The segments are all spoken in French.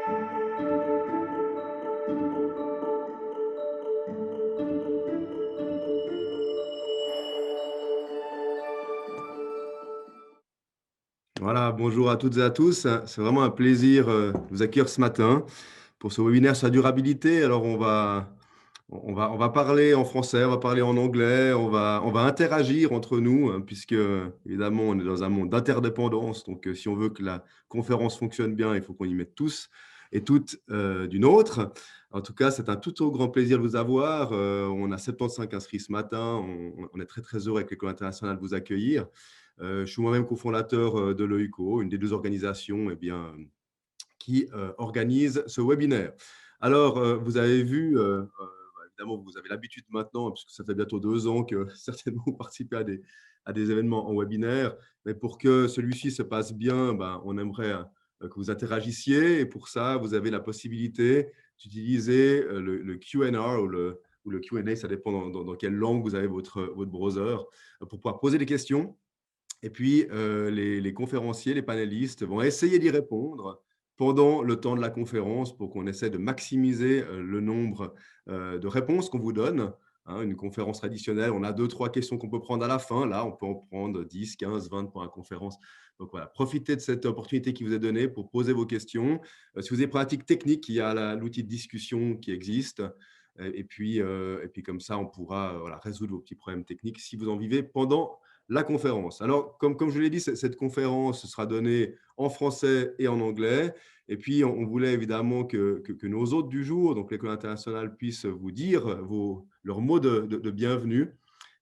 Voilà, bonjour à toutes et à tous. C'est vraiment un plaisir de vous accueillir ce matin pour ce webinaire sur la durabilité. Alors, on va parler en français, on va parler en anglais, on va interagir entre nous, hein, puisque, évidemment, on est dans un monde d'interdépendance. Donc, si on veut que la conférence fonctionne bien, il faut qu'on y mette tous et toutes d'une autre. En tout cas, c'est un tout au grand plaisir de vous avoir. On a 75 inscrits ce matin. On est très, très heureux avec l'École internationale de vous accueillir. Je suis moi-même cofondateur de l'EUCO, une des deux organisations qui organise ce webinaire. Alors, vous avez vu, évidemment, vous avez l'habitude maintenant, puisque ça fait bientôt 2 ans que certainement vous participez à des événements en webinaire. Mais pour que celui-ci se passe bien, on aimerait que vous interagissiez. Et pour ça, vous avez la possibilité d'utiliser le Q&A ou le Q&A, ça dépend dans quelle langue vous avez votre browser, pour pouvoir poser des questions. Et puis, les conférenciers, les panélistes vont essayer d'y répondre pendant le temps de la conférence pour qu'on essaie de maximiser le nombre de réponses qu'on vous donne. Hein, une conférence traditionnelle, on a 2-3 questions qu'on peut prendre à la fin. Là, on peut en prendre 10, 15, 20 pour la conférence. Donc voilà, profitez de cette opportunité qui vous est donnée pour poser vos questions. Si vous avez des pratiques techniques, il y a l'outil de discussion qui existe. Et puis comme ça, on pourra résoudre vos petits problèmes techniques si vous en vivez pendant la conférence. Alors, comme je l'ai dit, cette conférence sera donnée en français et en anglais. Et puis, on voulait évidemment que nos hôtes du jour, donc l'École internationale, puissent vous dire leurs mots de bienvenue.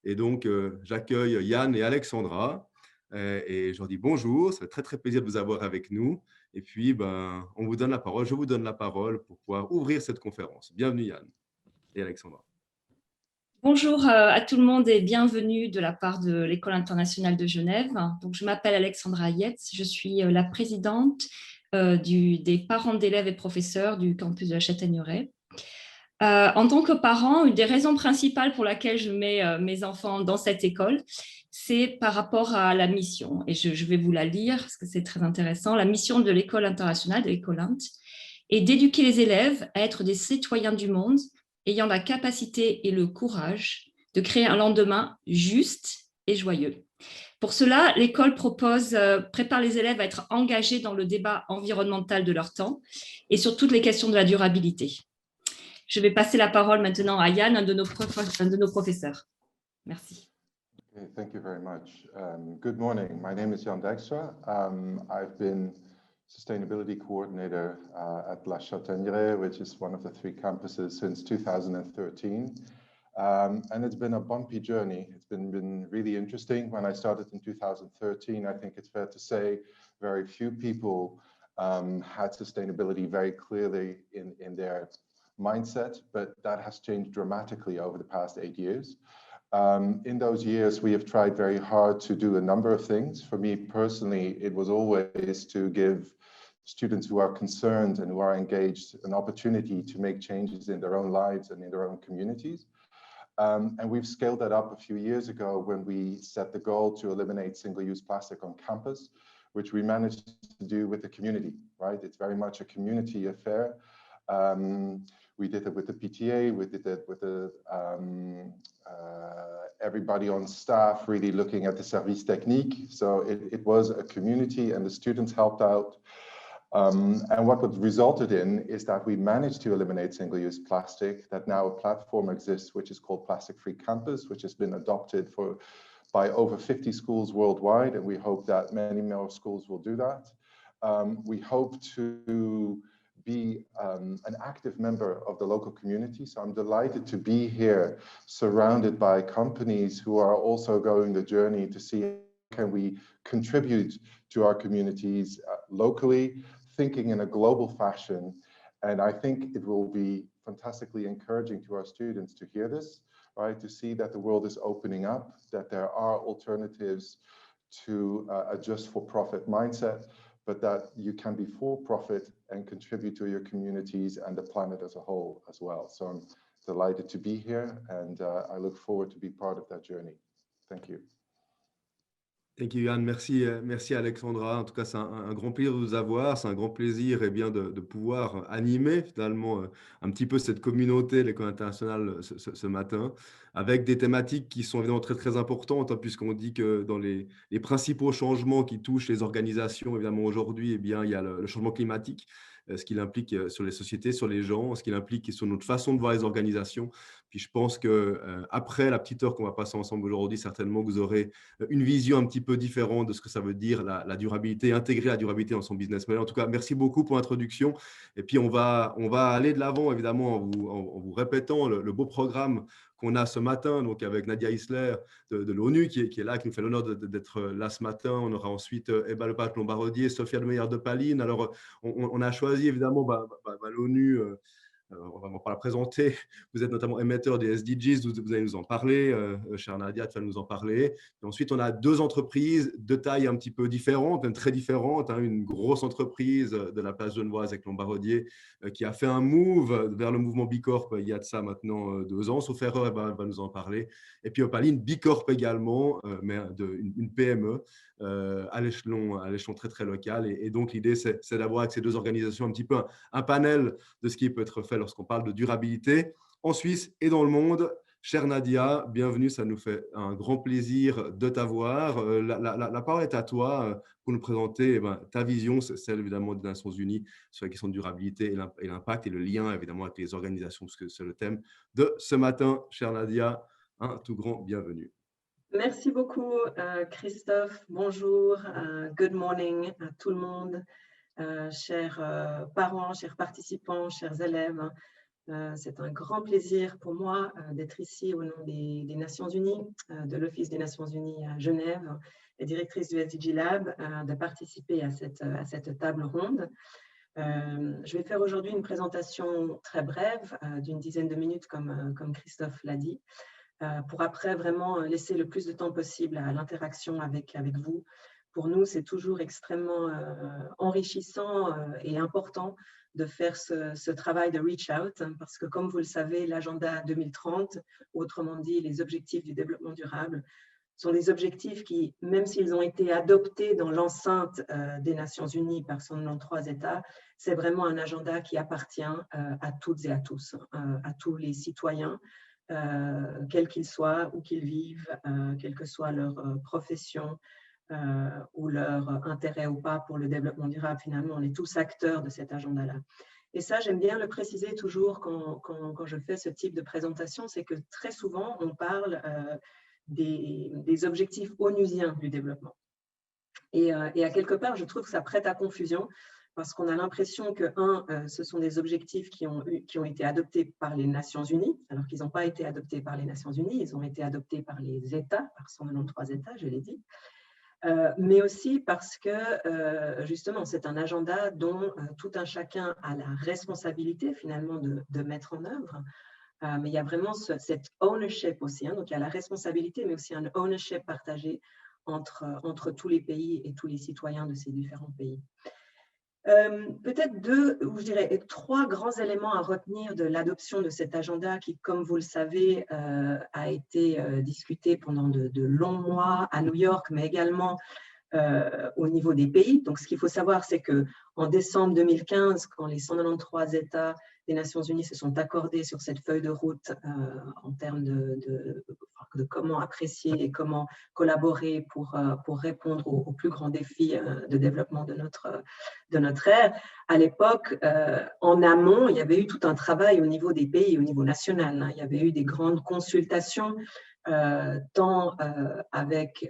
Et donc, j'accueille Yann et Alexandra. Et je leur dis bonjour. Ça fait très, très plaisir de vous avoir avec nous. Et puis, on vous donne la parole. Je vous donne la parole pour pouvoir ouvrir cette conférence. Bienvenue, Yann et Alexandra. Bonjour à tout le monde et bienvenue de la part de l'École internationale de Genève. Donc, je m'appelle Alexandra Yetz, je suis la présidente des parents d'élèves et professeurs du campus de la Châtaigneraie. En tant que parent, une des raisons principales pour laquelle je mets mes enfants dans cette école, c'est par rapport à la mission. Et je vais vous la lire parce que c'est très intéressant. La mission de l'École internationale, de l'Écolint, est d'éduquer les élèves à être des citoyens du monde ayant la capacité et le courage de créer un lendemain juste et joyeux. Pour cela, l'école prépare les élèves à être engagés dans le débat environnemental de leur temps et sur toutes les questions de la durabilité. Je vais passer la parole maintenant à Yann, un de nos professeurs. Merci. Okay, thank you very much. Good morning. My name is Jan Dijkstra. I've been Sustainability Coordinator at La Châtaigneraie, which is one of the 3 campuses, since 2013. And it's been a bumpy journey. It's been really interesting. When I started in 2013, I think it's fair to say very few people had sustainability very clearly in their mindset, but that has changed dramatically over the past 8 years. In those years, we have tried very hard to do a number of things. For me personally, it was always to give students who are concerned and who are engaged an opportunity to make changes in their own lives and in their own communities. And we've scaled that up a few years ago when we set the goal to eliminate single-use plastic on campus, which we managed to do with the community, right? It's very much a community affair. We did it with the PTA, we did it with the everybody on staff really looking at the service technique. So it was a community and the students helped out. And what resulted in is that we managed to eliminate single-use plastic, that now a platform exists, which is called Plastic Free Campus, which has been adopted by over 50 schools worldwide. And we hope that many more schools will do that. We hope to be an active member of the local community. So I'm delighted to be here surrounded by companies who are also going the journey to see can we contribute to our communities locally, thinking in a global fashion. And I think it will be fantastically encouraging to our students to hear this, right? To see that the world is opening up, that there are alternatives to a just for profit mindset, but that you can be for profit and contribute to your communities and the planet as a whole as well. So I'm delighted to be here and I look forward to be part of that journey. Thank you. Thank you, Yann. Merci, merci Alexandra. En tout cas, c'est un grand plaisir de vous avoir. C'est un grand plaisir bien, de pouvoir animer finalement un petit peu cette communauté, l'école internationale, ce matin, avec des thématiques qui sont évidemment très, très importantes, hein, puisqu'on dit que dans les principaux changements qui touchent les organisations, évidemment aujourd'hui, bien, il y a le changement climatique, ce qu'il implique sur les sociétés, sur les gens, ce qu'il implique sur notre façon de voir les organisations. Puis je pense qu'après la petite heure qu'on va passer ensemble aujourd'hui, certainement vous aurez une vision un petit peu différente de ce que ça veut dire la durabilité, intégrer la durabilité dans son business model. En tout cas, merci beaucoup pour l'introduction. Et puis, on va aller de l'avant, évidemment, en vous répétant le beau programme qu'on a ce matin, donc avec Nadia Isler de l'ONU, qui est là, qui nous fait l'honneur d'être là ce matin. On aura ensuite Eba Lepage-Lombardier, Sophia de Meyer de Paline. Alors, on a choisi, évidemment, l'ONU. On va pas la présenter. Vous êtes notamment émetteur des SDGs, vous allez nous en parler. Chère Nadia, tu vas nous en parler. Et ensuite, on a deux entreprises de taille un petit peu différente, même très différente. Hein, une grosse entreprise de la place genevoise avec Lombardier qui a fait un move vers le mouvement Bicorp il y a de ça maintenant 2 ans. Sauf erreur, elle va nous en parler. Et puis Opaline, Bicorp également, mais une PME à l'échelon très, très local. Et donc, l'idée, c'est d'avoir avec ces deux organisations un petit peu un panel de ce qui peut être fait lorsqu'on parle de durabilité en Suisse et dans le monde. Chère Nadia, bienvenue, ça nous fait un grand plaisir de t'avoir. La parole est à toi pour nous présenter ta vision, celle évidemment des Nations Unies sur la question de durabilité et l'impact et le lien évidemment avec les organisations, parce que c'est le thème de ce matin. Chère Nadia, un tout grand bienvenue. Merci beaucoup, Christophe. Bonjour, good morning à tout le monde, chers parents, chers participants, chers élèves. C'est un grand plaisir pour moi d'être ici au nom des Nations Unies, de l'Office des Nations Unies à Genève et directrice du SDG Lab, de participer à cette table ronde. Je vais faire aujourd'hui une présentation très brève, d'une dizaine de minutes, comme Christophe l'a dit, pour après vraiment laisser le plus de temps possible à l'interaction avec vous. Pour nous, c'est toujours extrêmement enrichissant et important de faire ce travail de reach out, parce que comme vous le savez, l'agenda 2030, autrement dit les objectifs du développement durable, sont des objectifs qui, même s'ils ont été adoptés dans l'enceinte des Nations Unies par 193 États, c'est vraiment un agenda qui appartient à toutes et à tous, à tous les citoyens, quels qu'ils soient, où qu'ils vivent, quelle que soit leur profession ou leur intérêt ou pas pour le développement durable. Finalement, on est tous acteurs de cet agenda-là. Et ça, j'aime bien le préciser toujours quand je fais ce type de présentation, c'est que très souvent, on parle des objectifs onusiens du développement. Et à quelque part, je trouve que ça prête à confusion, parce qu'on a l'impression que, ce sont des objectifs qui ont été adoptés par les Nations Unies, alors qu'ils n'ont pas été adoptés par les Nations Unies, ils ont été adoptés par les États, par 193 États, je l'ai dit, mais aussi parce que, justement, c'est un agenda dont tout un chacun a la responsabilité, finalement, de mettre en œuvre. Mais il y a vraiment cette ownership aussi, hein, donc il y a la responsabilité, mais aussi un ownership partagé entre tous les pays et tous les citoyens de ces différents pays. Peut-être trois grands éléments à retenir de l'adoption de cet agenda qui, comme vous le savez, a été discuté pendant de longs mois à New York, mais également au niveau des pays. Donc, ce qu'il faut savoir, c'est qu'en décembre 2015, quand les 193 États des Nations Unies se sont accordés sur cette feuille de route en termes de comment apprécier et comment collaborer pour répondre aux plus grands défis de développement de notre ère, à l'époque, en amont, il y avait eu tout un travail au niveau des pays, au niveau national, hein. Il y avait eu des grandes consultations tant avec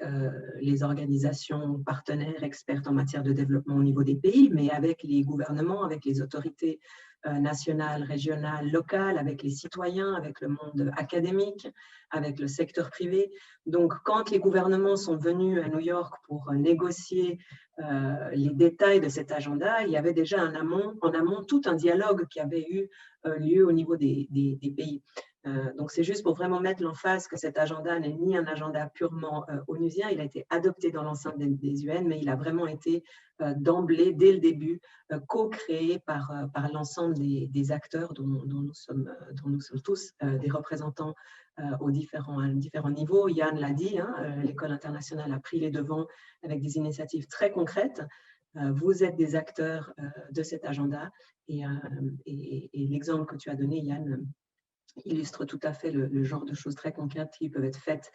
les organisations partenaires expertes en matière de développement au niveau des pays, mais avec les gouvernements, avec les autorités nationales, régionales, locales, avec les citoyens, avec le monde académique, avec le secteur privé. Donc, quand les gouvernements sont venus à New York pour négocier les détails de cet agenda, il y avait déjà en amont tout un dialogue qui avait eu lieu au niveau des pays. Donc, c'est juste pour vraiment mettre l'emphase que cet agenda n'est ni un agenda purement onusien, il a été adopté dans l'enceinte des UN, mais il a vraiment été d'emblée, dès le début, co-créé par l'ensemble des acteurs dont nous sommes tous des représentants à différents niveaux. Yann l'a dit, l'École internationale a pris les devants avec des initiatives très concrètes. Vous êtes des acteurs de cet agenda et l'exemple que tu as donné, Yann, illustre tout à fait le genre de choses très concrètes qui peuvent être faites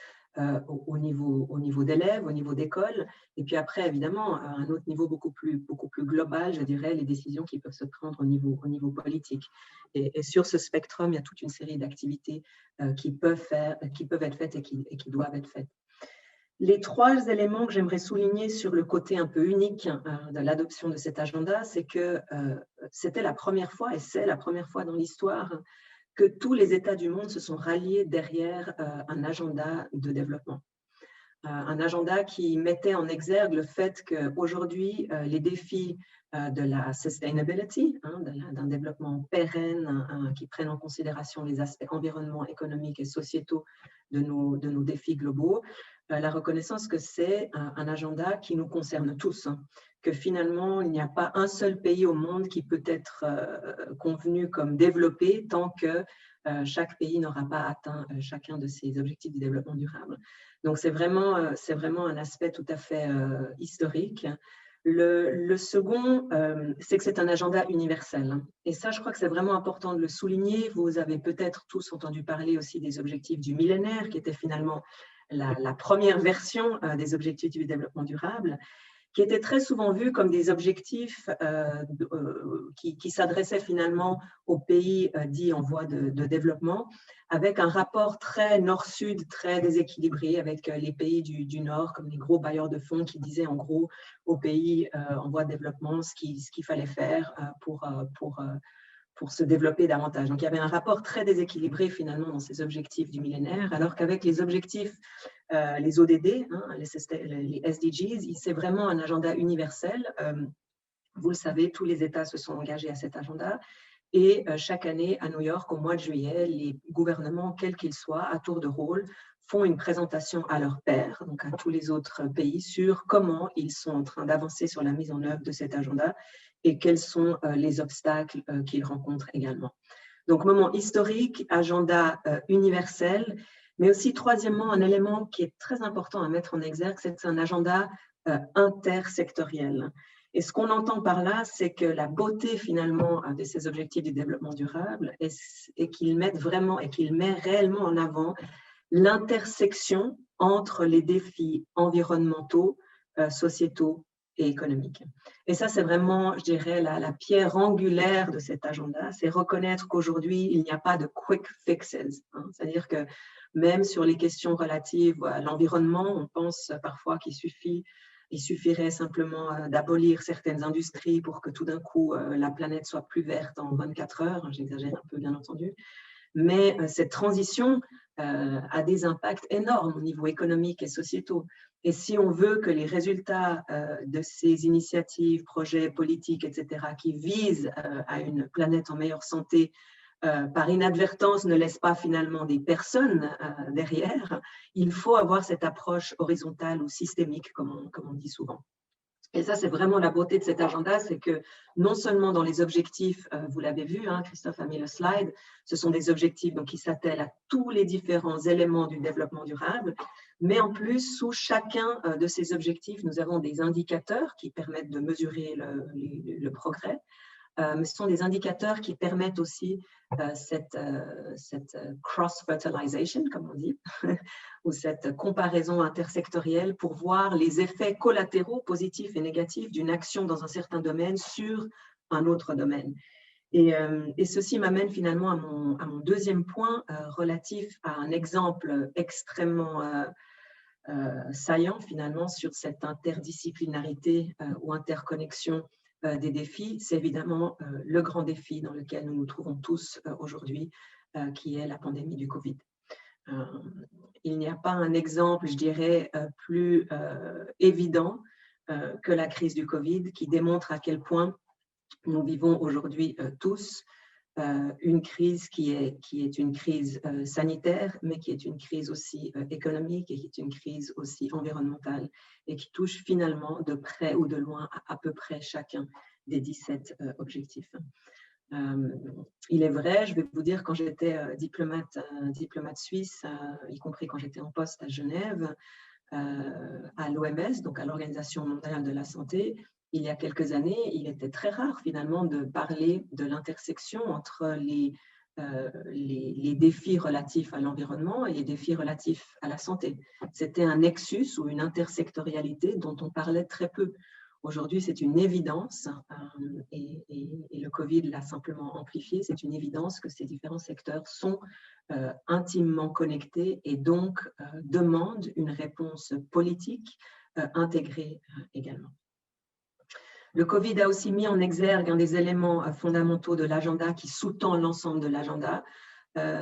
au niveau d'élèves, au niveau d'école, et puis après, évidemment, à un autre niveau beaucoup plus global, je dirais, les décisions qui peuvent se prendre au niveau politique. Et sur ce spectrum, il y a toute une série d'activités qui peuvent être faites et qui doivent être faites. Les 3 éléments que j'aimerais souligner sur le côté un peu unique de l'adoption de cet agenda, c'est que c'était la première fois, et c'est la première fois dans l'histoire, que tous les États du monde se sont ralliés derrière un agenda de développement. Un agenda qui mettait en exergue le fait qu'aujourd'hui, les défis de la sustainability, d'un développement pérenne qui prenne en considération les aspects environnementaux, économiques et sociétaux de nos défis globaux, la reconnaissance que c'est un agenda qui nous concerne tous, que finalement, il n'y a pas un seul pays au monde qui peut être convenu comme développé tant que chaque pays n'aura pas atteint chacun de ses objectifs de développement durable. Donc, c'est vraiment un aspect tout à fait historique. Le second, c'est que c'est un agenda universel. Et ça, je crois que c'est vraiment important de le souligner. Vous avez peut-être tous entendu parler aussi des objectifs du millénaire, qui étaient finalement la première version des objectifs du développement durable, qui étaient très souvent vus comme des objectifs qui s'adressaient finalement aux pays dits en voie de développement, avec un rapport très nord-sud, très déséquilibré avec les pays du Nord, comme les gros bailleurs de fonds qui disaient en gros aux pays en voie de développement ce qu'il fallait faire pour se développer davantage. Donc, il y avait un rapport très déséquilibré finalement dans ces objectifs du millénaire, alors qu'avec les objectifs, les ODD, les SDGs, c'est vraiment un agenda universel. Vous le savez, tous les États se sont engagés à cet agenda. Et chaque année, à New York, au mois de juillet, les gouvernements, quels qu'ils soient, à tour de rôle, font une présentation à leurs pairs, donc à tous les autres pays, sur comment ils sont en train d'avancer sur la mise en œuvre de cet agenda et quels sont les obstacles qu'ils rencontrent également. Donc, moment historique, agenda universel, mais aussi, troisièmement, un élément qui est très important à mettre en exergue, c'est un agenda intersectoriel. Et ce qu'on entend par là, c'est que la beauté finalement de ces objectifs du développement durable est qu'ils mettent vraiment et qu'ils mettent réellement en avant l'intersection entre les défis environnementaux, sociétaux et économiques. Et ça, c'est vraiment, je dirais, la pierre angulaire de cet agenda, c'est reconnaître qu'aujourd'hui, il n'y a pas de quick fixes. C'est-à-dire que même sur les questions relatives à l'environnement, on pense parfois qu'il suffirait simplement d'abolir certaines industries pour que tout d'un coup, la planète soit plus verte en 24 heures. J'exagère un peu, bien entendu. Mais cette transition a des impacts énormes au niveau économique et sociétaux. Et si on veut que les résultats de ces initiatives, projets politiques, etc., qui visent à une planète en meilleure santé, par inadvertance, ne laissent pas finalement des personnes derrière, il faut avoir cette approche horizontale ou systémique, comme on dit souvent. Et ça, c'est vraiment la beauté de cet agenda, c'est que non seulement dans les objectifs, vous l'avez vu, Christophe a mis le slide, ce sont des objectifs donc, qui s'attellent à tous les différents éléments du développement durable, mais en plus, sous chacun de ces objectifs, nous avons des indicateurs qui permettent de mesurer le progrès, mais ce sont des indicateurs qui permettent aussi cette cross-fertilization, comme on dit, ou cette comparaison intersectorielle pour voir les effets collatéraux positifs et négatifs d'une action dans un certain domaine sur un autre domaine. Et ceci m'amène finalement à mon deuxième point relatif à un exemple extrêmement saillant finalement sur cette interdisciplinarité ou interconnexion des défis. C'est évidemment le grand défi dans lequel nous nous trouvons tous aujourd'hui, qui est la pandémie du Covid. Il n'y a pas un exemple, je dirais, plus évident que la crise du Covid qui démontre à quel point nous vivons aujourd'hui tous une crise qui est une crise sanitaire, mais qui est une crise aussi économique et qui est une crise aussi environnementale et qui touche finalement de près ou de loin à peu près chacun des 17 objectifs. Il est vrai, je vais vous dire, quand j'étais diplomate suisse, y compris quand j'étais en poste à Genève, à l'OMS, donc à l'Organisation mondiale de la santé, il y a quelques années, il était très rare finalement de parler de l'intersection entre les défis relatifs à l'environnement et les défis relatifs à la santé. C'était un nexus ou une intersectorialité dont on parlait très peu. Aujourd'hui, c'est une évidence, et le Covid l'a simplement amplifié, c'est une évidence que ces différents secteurs sont intimement connectés et donc demandent une réponse politique intégrée également. Le Covid a aussi mis en exergue un des éléments fondamentaux de l'agenda qui sous-tend l'ensemble de l'agenda.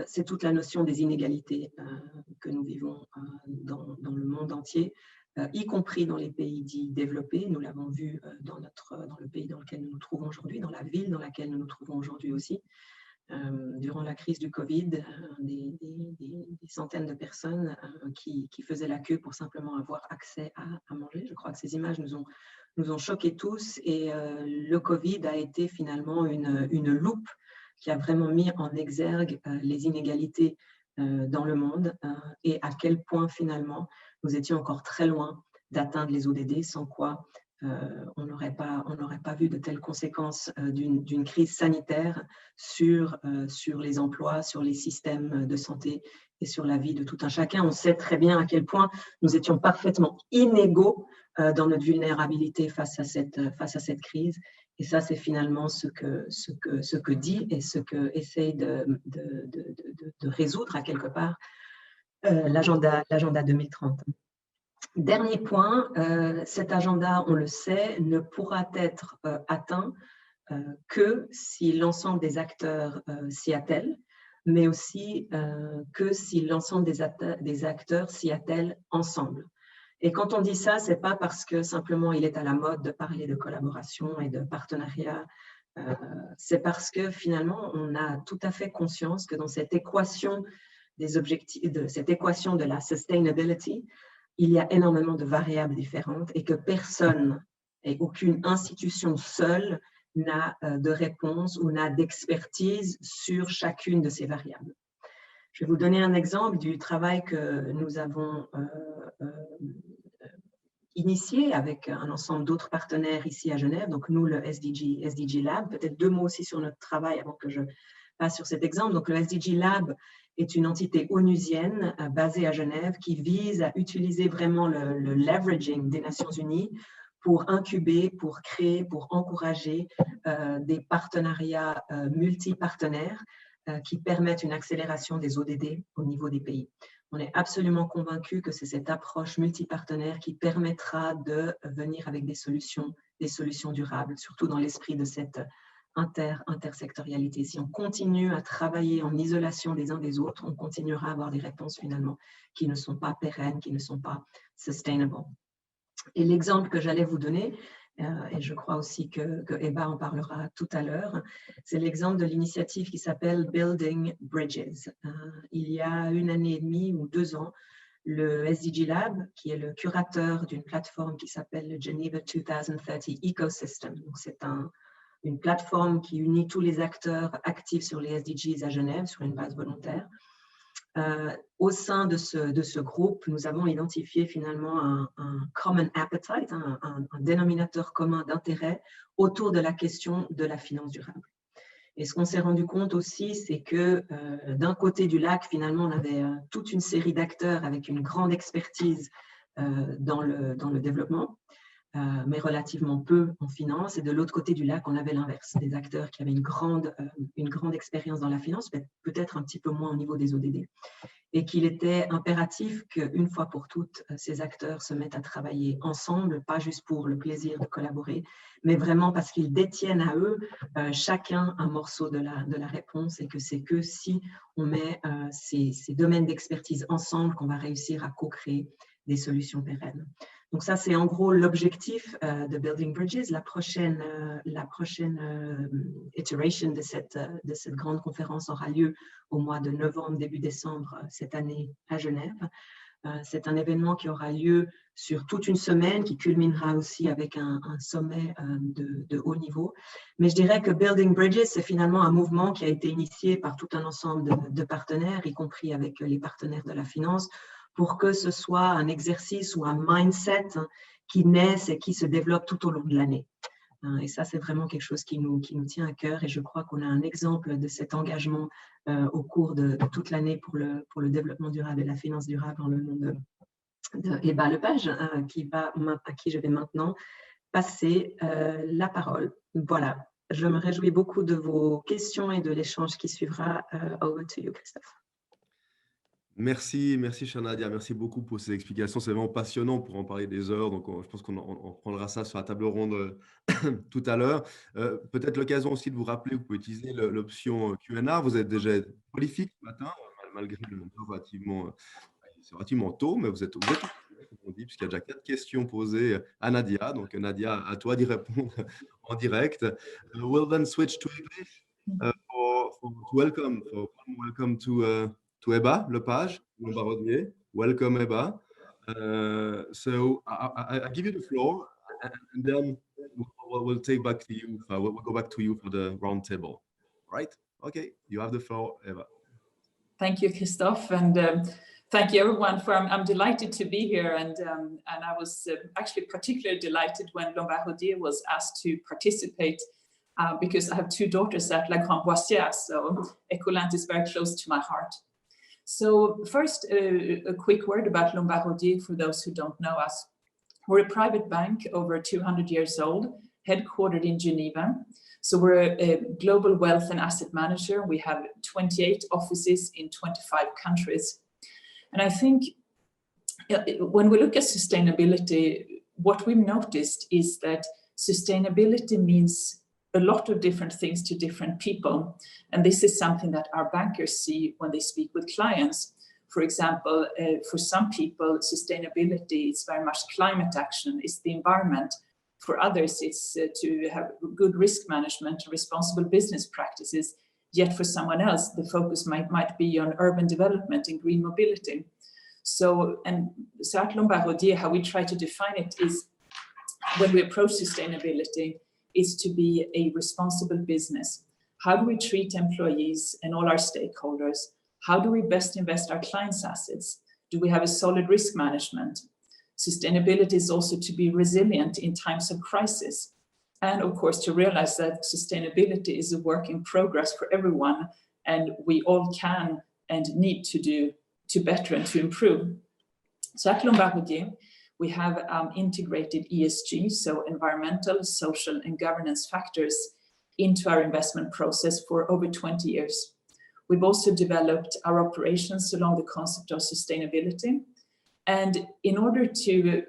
C'est toute la notion des inégalités que nous vivons dans le monde entier, y compris dans les pays dits développés. Nous l'avons vu dans le pays dans lequel nous nous trouvons aujourd'hui, dans la ville dans laquelle nous nous trouvons aujourd'hui aussi. Durant la crise du Covid, des centaines de personnes qui faisaient la queue pour simplement avoir accès à manger. Je crois que ces images nous ont choqués tous et le Covid a été finalement une loupe qui a vraiment mis en exergue les inégalités dans le monde et à quel point finalement nous étions encore très loin d'atteindre les ODD, sans quoi on n'aurait pas vu de telles conséquences d'une crise sanitaire sur les emplois, sur les systèmes de santé et sur la vie de tout un chacun. On sait très bien à quel point nous étions parfaitement inégaux dans notre vulnérabilité face à cette crise. Et ça, c'est finalement ce que dit et ce que essaye de résoudre à quelque part l'agenda 2030. Dernier point, cet agenda, on le sait, ne pourra être atteint que si l'ensemble des acteurs s'y attellent, mais aussi que si l'ensemble des acteurs s'y attellent ensemble. Et quand on dit ça, ce n'est pas parce que simplement il est à la mode de parler de collaboration et de partenariat, c'est parce que finalement on a tout à fait conscience que dans cette équation des objectifs, cette équation de la sustainability, il y a énormément de variables différentes et que personne et aucune institution seule n'a de réponse ou n'a d'expertise sur chacune de ces variables. Je vais vous donner un exemple du travail que nous avons initié avec un ensemble d'autres partenaires ici à Genève, donc nous, le SDG Lab. Peut-être deux mots aussi sur notre travail avant que je passe sur cet exemple. Donc le SDG Lab est une entité onusienne basée à Genève qui vise à utiliser vraiment le leveraging des Nations Unies pour incuber, pour créer, pour encourager des partenariats multipartenaires qui permettent une accélération des ODD au niveau des pays. On est absolument convaincus que c'est cette approche multipartenaire qui permettra de venir avec des solutions durables, surtout dans l'esprit de cette intersectorialité. Si on continue à travailler en isolation des uns des autres, on continuera à avoir des réponses finalement qui ne sont pas pérennes, qui ne sont pas sustainable. Et l'exemple que j'allais vous donner, et je crois aussi que Eba en parlera tout à l'heure, c'est l'exemple de l'initiative qui s'appelle Building Bridges. Il y a 1 année et demie ou 2 ans, le SDG Lab, qui est le curateur d'une plateforme qui s'appelle le Geneva 2030 Ecosystem. C'est une plateforme qui unit tous les acteurs actifs sur les SDGs à Genève sur une base volontaire. Au sein de ce groupe, nous avons identifié finalement un common appetite, un dénominateur commun d'intérêt autour de la question de la finance durable. Et ce qu'on s'est rendu compte aussi, c'est que d'un côté du lac, finalement, on avait toute une série d'acteurs avec une grande expertise dans le développement, mais relativement peu en finance. Et de l'autre côté du lac, on avait l'inverse, des acteurs qui avaient une grande expérience dans la finance, mais peut-être un petit peu moins au niveau des ODD. Et qu'il était impératif qu'une fois pour toutes, ces acteurs se mettent à travailler ensemble, pas juste pour le plaisir de collaborer, mais vraiment parce qu'ils détiennent à eux chacun un morceau de la réponse et que c'est que si on met ces domaines d'expertise ensemble qu'on va réussir à co-créer des solutions pérennes. Donc ça, c'est en gros l'objectif de Building Bridges. La prochaine étape iteration de cette grande conférence aura lieu au mois de novembre, début décembre cette année à Genève. C'est un événement qui aura lieu sur toute une semaine, qui culminera aussi avec un sommet de haut niveau. Mais je dirais que Building Bridges, c'est finalement un mouvement qui a été initié par tout un ensemble de partenaires, y compris avec les partenaires de la finance, pour que ce soit un exercice ou un mindset qui naisse et qui se développe tout au long de l'année. Et ça, c'est vraiment quelque chose qui nous tient à cœur, et je crois qu'on a un exemple de cet engagement au cours de toute l'année pour le développement durable et la finance durable dans le nom de Eba Lepage, à qui je vais maintenant passer la parole. Voilà, je me réjouis beaucoup de vos questions et de l'échange qui suivra. Over to you, Christophe. Merci chère Nadia, merci beaucoup pour ces explications. C'est vraiment passionnant pour en parler des heures. Donc, je pense qu'on prendra ça sur la table ronde tout à l'heure. Peut-être l'occasion aussi de vous rappeler, vous pouvez utiliser l'option Q&A. Vous êtes déjà prolifique ce matin, malgré le c'est relativement tôt, mais vous êtes on dit, puisqu'il y a déjà 4 questions posées à Nadia. Donc, Nadia, à toi d'y répondre en direct. We'll then switch to English to welcome to Eba Lepage, Lombardier. Welcome, Eba. So I give you the floor, and then we'll take back to you. We'll go back to you for the round table. Right? Okay, you have the floor, Eba. Thank you, Christophe, and thank you, everyone. I'm delighted to be here, and I was actually particularly delighted when Lombardier was asked to participate. Because I have 2 daughters at La Grande Boissière, so Ecolint is very close to my heart. So first, a quick word about Lombardier for those who don't know us. We're a private bank over 200 years old, headquartered in Geneva. So we're a global wealth and asset manager. We have 28 offices in 25 countries. And I think when we look at sustainability, what we've noticed is that sustainability means a lot of different things to different people. And this is something that our bankers see when they speak with clients. For example, for some people, sustainability is very much climate action, it's the environment. For others, it's to have good risk management, responsible business practices. Yet for someone else, the focus might be on urban development and green mobility. So at Lombardier, how we try to define it is when we approach sustainability, is to be a responsible business. How do we treat employees and all our stakeholders? How do we best invest our clients' assets? Do we have a solid risk management? Sustainability is also to be resilient in times of crisis. And of course, to realize that sustainability is a work in progress for everyone, and we all can and need to do to better and to improve. So at Lombardier, we have integrated ESG, so environmental, social, and governance factors into our investment process for over 20 years. We've also developed our operations along the concept of sustainability. And in order to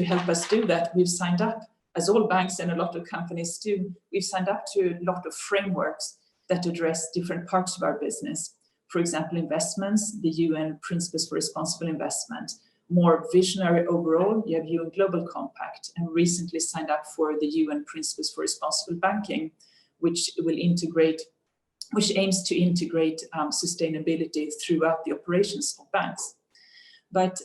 help us do that, we've signed up, as all banks and a lot of companies do, we've signed up to a lot of frameworks that address different parts of our business. For example, investments, the UN Principles for Responsible Investment. More visionary overall, you have UN Global Compact, and recently signed up for the UN Principles for Responsible Banking, which aims to integrate sustainability throughout the operations of banks. But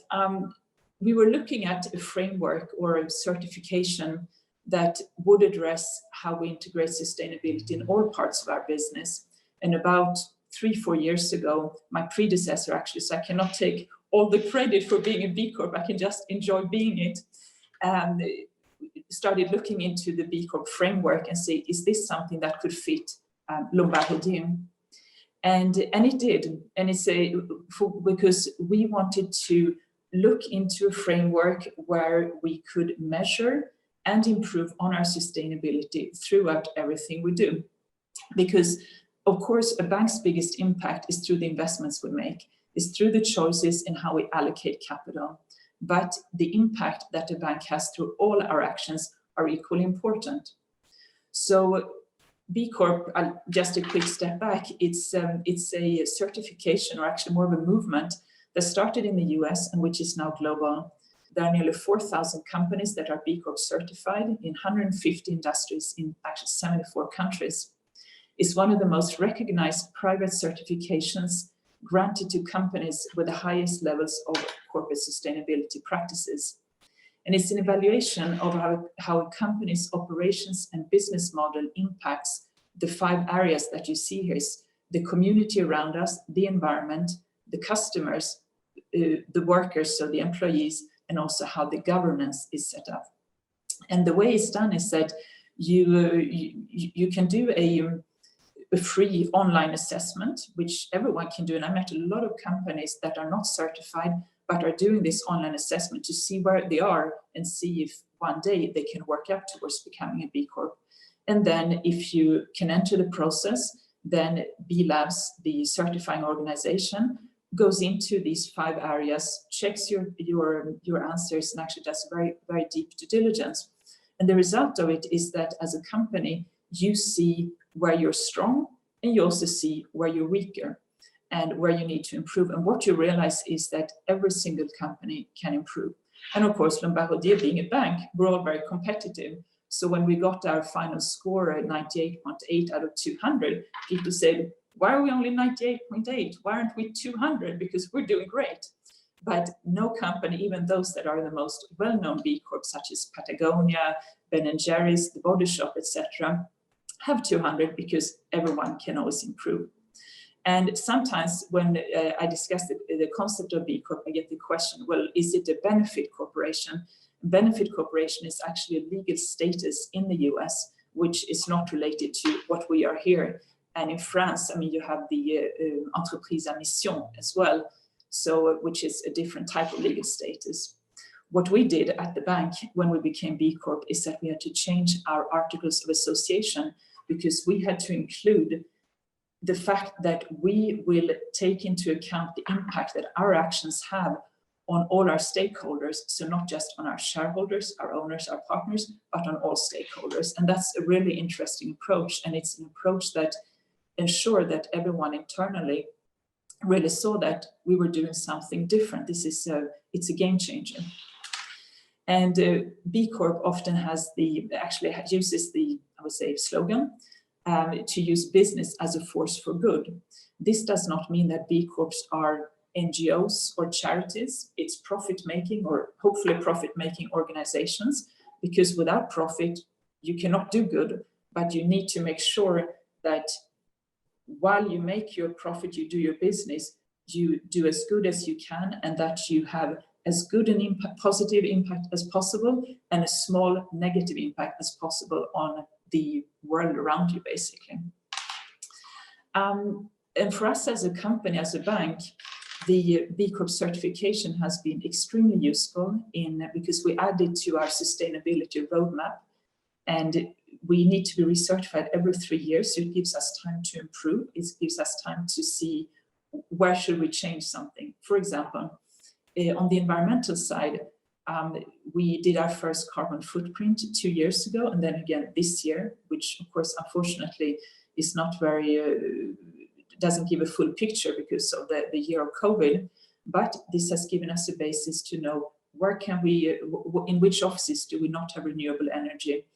we were looking at a framework or a certification that would address how we integrate sustainability in all parts of our business. And about 3-4 years ago, my predecessor actually, so I cannot take all the credit for being a B Corp, I can just enjoy being it, started looking into the B Corp framework and say, is this something that could fit Lombardier? And it did, and it's because we wanted to look into a framework where we could measure and improve on our sustainability throughout everything we do. Because of course, a bank's biggest impact is through the investments we make, is through the choices in how we allocate capital. But the impact that a bank has through all our actions are equally important. So B Corp, just a quick step back, it's a certification, or actually more of a movement that started in the US and which is now global, There are nearly 4,000 companies that are B Corp certified in 150 industries in actually 74 countries. It's one of the most recognized private certifications granted to companies with the highest levels of corporate sustainability practices. And it's an evaluation of how a company's operations and business model impacts the 5 areas that you see here: is the community around us, the environment, the customers, the workers, so the employees, and also how the governance is set up. And the way it's done is that you can do a free online assessment, which everyone can do. And I met a lot of companies that are not certified, but are doing this online assessment to see where they are and see if one day they can work up towards becoming a B Corp. And then if you can enter the process, then B Labs, the certifying organization, goes into these 5 areas, checks your answers, and actually does very, very deep due diligence. And the result of it is that as a company, you see where you're strong, and you also see where you're weaker and where you need to improve. And what you realize is that every single company can improve. And of course, Lombard Odier being a bank, we're all very competitive. So when we got our final score at 98.8 out of 200, people said, why are we only 98.8? Why aren't we 200? Because we're doing great. But no company, even those that are the most well-known B Corp, such as Patagonia, Ben & Jerry's, The Body Shop, etc., have 200 because everyone can always improve. And sometimes when I discuss the concept of B Corp, I get the question, well, is it a benefit corporation? Benefit corporation is actually a legal status in the US, which is not related to what we are here. And in France, I mean, you have the entreprise à mission as well, so which is a different type of legal status. What we did at the bank when we became B Corp is that we had to change our articles of association because we had to include the fact that we will take into account the impact that our actions have on all our stakeholders, so not just on our shareholders, our owners, our partners, but on all stakeholders. And that's a really interesting approach, and it's an approach that ensures that everyone internally really saw that we were doing something different. This is it's a game changer. And B Corp often has uses the, I would say, slogan to use business as a force for good. This does not mean that B Corps are NGOs or charities. It's profit-making or hopefully profit-making organizations, because without profit, you cannot do good, but you need to make sure that while you make your profit, you do your business, you do as good as you can, and that you have as good an positive impact as possible and a small negative impact as possible on the world around you, basically. And for us as a company, as a bank, the B Corp certification has been extremely useful because we added to our sustainability roadmap, and we need to be recertified every 3 years. So it gives us time to improve. It gives us time to see where should we change something. For example, on the environmental side, we did our first carbon footprint 2 years ago, and then again this year, which of course, unfortunately, is not very, doesn't give a full picture because of the year of COVID, but this has given us a basis to know where can we, in which offices do we not have renewable energy,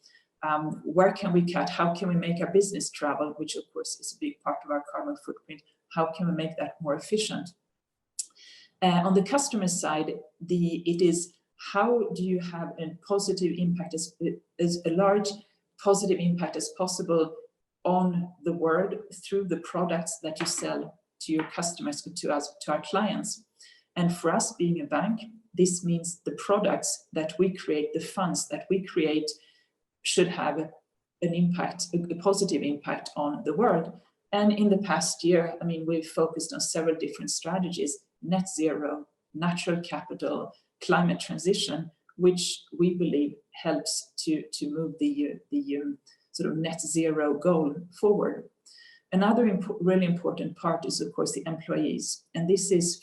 where can we cut, how can we make our business travel, which of course is a big part of our carbon footprint, how can we make that more efficient? On the customer side, it is how do you have a positive impact, as a large positive impact as possible on the world through the products that you sell to your customers, to us, to our clients. And for us being a bank, this means the products that we create, the funds that we create should have an impact, a positive impact on the world. And in the past year, I mean, we've focused on several different strategies: net zero, natural capital, climate transition, which we believe helps to move the sort of net zero goal forward. Another really important part is, of course, the employees. And this is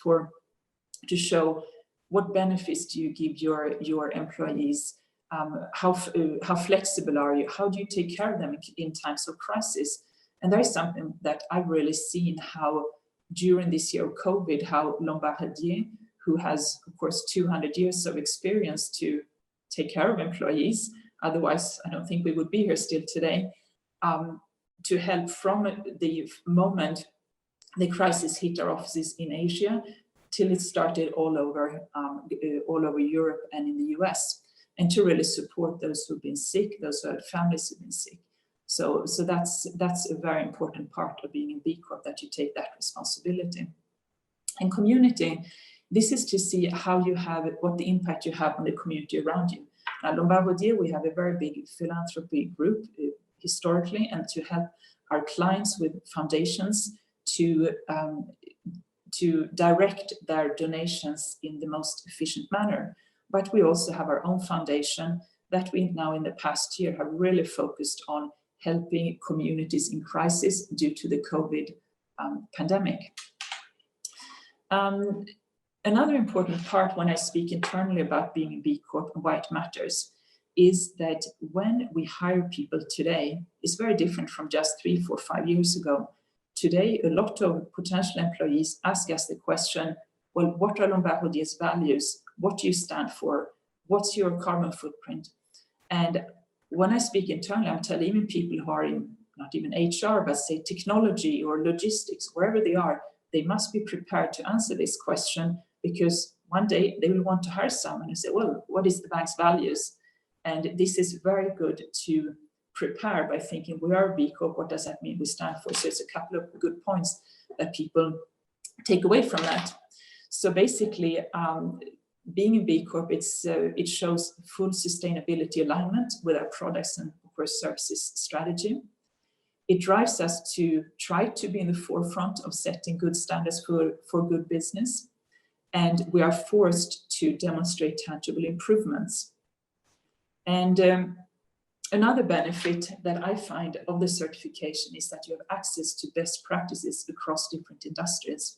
to show what benefits do you give your employees, how flexible are you, how do you take care of them in times of crisis. And there is something that I've really seen how during this year of COVID, how Lombard Odier, who has, of course, 200 years of experience to take care of employees. Otherwise, I don't think we would be here still today, to help from the moment the crisis hit our offices in Asia till it started all over Europe and in the US, and to really support those who've been sick, those who had families who've been sick. So that's a very important part of being a B Corp, that you take that responsibility. And community, this is to see how you have, what the impact you have on the community around you. At Lombard Odier, we have a very big philanthropy group historically, and to help our clients with foundations to direct their donations in the most efficient manner. But we also have our own foundation that we now in the past year have really focused on helping communities in crisis due to the COVID pandemic. Another important part when I speak internally about being a B Corp and why it matters is that when we hire people today, it's very different from just 3, 4, 5 years ago. Today, a lot of potential employees ask us the question, well, what are Lombard Odier's values? What do you stand for? What's your carbon footprint? And when I speak internally, I'm telling even people who are in, not even HR, but say technology or logistics, wherever they are, they must be prepared to answer this question, because one day they will want to hire someone and say, well, what is the bank's values? And this is very good to prepare by thinking, we are a B Corp, what does that mean we stand for? So it's a couple of good points that people take away from that. So basically, being a B Corp, it shows full sustainability alignment with our products and, of course, services strategy. It drives us to try to be in the forefront of setting good standards for good business. And we are forced to demonstrate tangible improvements. And another benefit that I find of the certification is that you have access to best practices across different industries.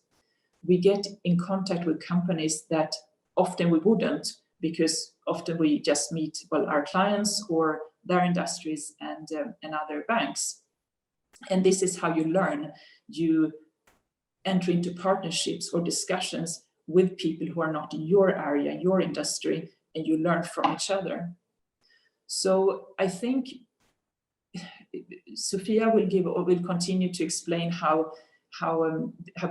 We get in contact with companies that often we wouldn't, because often we just meet, well, our clients or their industries and other banks. And this is how you learn. You enter into partnerships or discussions with people who are not in your area, your industry, and you learn from each other. So I think Sophia will continue to explain how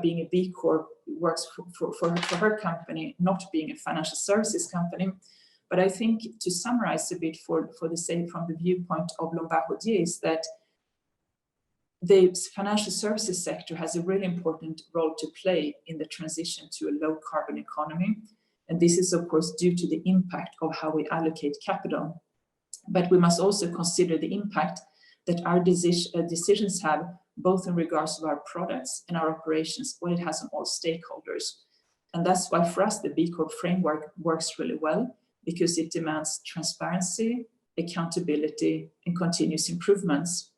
being a B Corp works for her company, not being a financial services company. But I think to summarize a bit for the sake from the viewpoint of Lombard Odier is that the financial services sector has a really important role to play in the transition to a low carbon economy. And this is, of course, due to the impact of how we allocate capital. But we must also consider the impact that our decisions have, both in regards to our products and our operations, what it has on all stakeholders. And that's why for us, the B Corp framework works really well, because it demands transparency, accountability, and continuous improvements.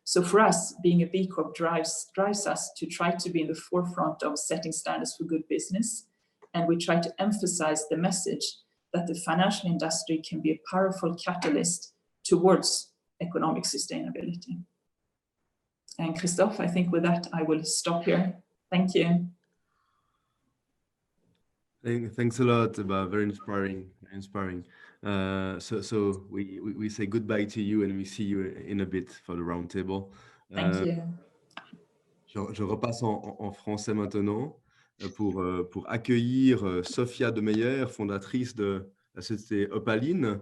So for us, being a B Corp drives us to try to be in the forefront of setting standards for good business. And we try to emphasize the message that the financial industry can be a powerful catalyst towards economic sustainability. And Christophe, I think with that, I will stop here. Thank you. Thanks a lot, very inspiring. So we say goodbye to you and we see you in a bit for the round table. Thank you. Je repasse en français maintenant pour accueillir Sophia Demeyer, fondatrice de la société Opaline.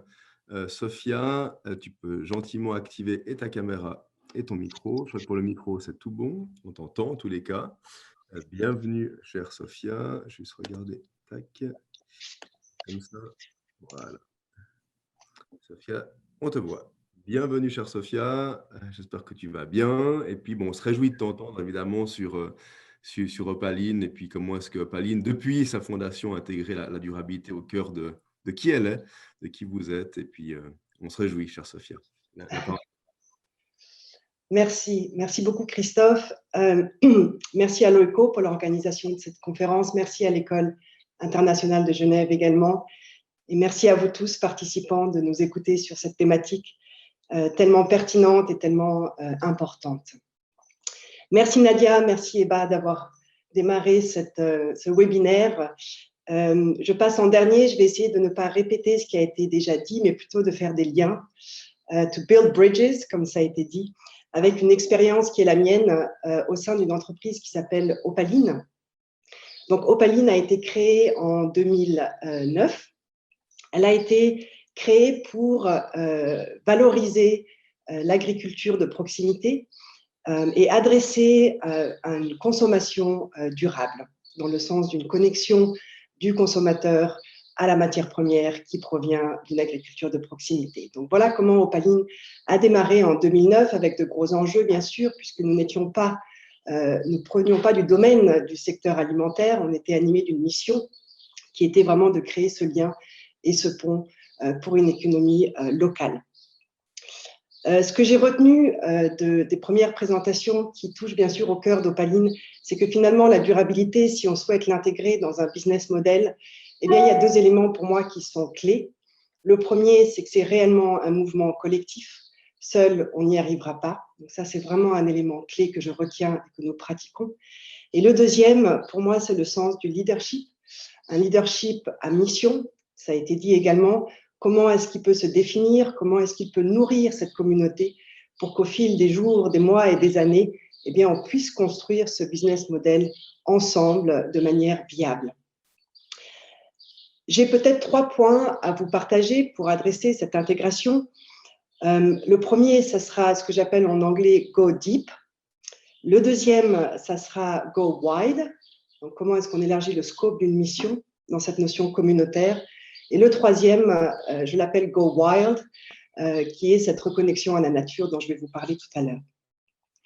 Sophia, tu peux gentiment activer et ta caméra et ton micro. Je crois que pour le micro, c'est tout bon. On t'entend en tous les cas. Bienvenue, chère Sophia. Je vais juste regarder. Tac. Comme ça. Voilà. Sophia, on te voit. Bienvenue, chère Sophia. J'espère que tu vas bien. Et puis, bon, on se réjouit de t'entendre, évidemment, sur Opaline. Et puis, comment est-ce que Opaline, depuis sa fondation, a intégré la durabilité au cœur de qui elle est, de qui vous êtes. Et puis, on se réjouit, chère Sophia. Merci beaucoup Christophe. Merci à l'OECO pour l'organisation de cette conférence. Merci à l'École internationale de Genève également. Et merci à vous tous, participants, de nous écouter sur cette thématique tellement pertinente et tellement importante. Merci Nadia, merci Eba d'avoir démarré ce webinaire Je passe en dernier, je vais essayer de ne pas répéter ce qui a été déjà dit, mais plutôt de faire des liens. To build bridges, comme ça a été dit, avec une expérience qui est la mienne au sein d'une entreprise qui s'appelle Opaline. Donc, Opaline a été créée en 2009. Elle a été créée pour valoriser l'agriculture de proximité et adresser à une consommation durable, dans le sens d'une connexion du consommateur à la matière première qui provient d'une agriculture de proximité. Donc voilà comment Opaline a démarré en 2009 avec de gros enjeux, bien sûr, puisque nous ne prenions pas du domaine du secteur alimentaire, on était animés d'une mission qui était vraiment de créer ce lien et ce pont pour une économie locale. Ce que j'ai retenu des premières présentations qui touchent bien sûr au cœur d'Opaline, c'est que finalement la durabilité, si on souhaite l'intégrer dans un business model, eh bien, il y a deux éléments pour moi qui sont clés. Le premier, c'est que c'est réellement un mouvement collectif. Seul, on n'y arrivera pas. Donc ça, c'est vraiment un élément clé que je retiens et que nous pratiquons. Et le deuxième, pour moi, c'est le sens du leadership. Un leadership à mission, ça a été dit également. Comment est-ce qu'il peut se définir? Comment est-ce qu'il peut nourrir cette communauté pour qu'au fil des jours, des mois et des années, eh bien, on puisse construire ce business model ensemble de manière viable? J'ai peut-être 3 points à vous partager pour adresser cette intégration. Le premier, ça sera ce que j'appelle en anglais « go deep ». Le deuxième, ça sera « go wide ». Donc, comment est-ce qu'on élargit le scope d'une mission dans cette notion communautaire? Et le troisième, je l'appelle « go wild », qui est cette reconnexion à la nature dont je vais vous parler tout à l'heure.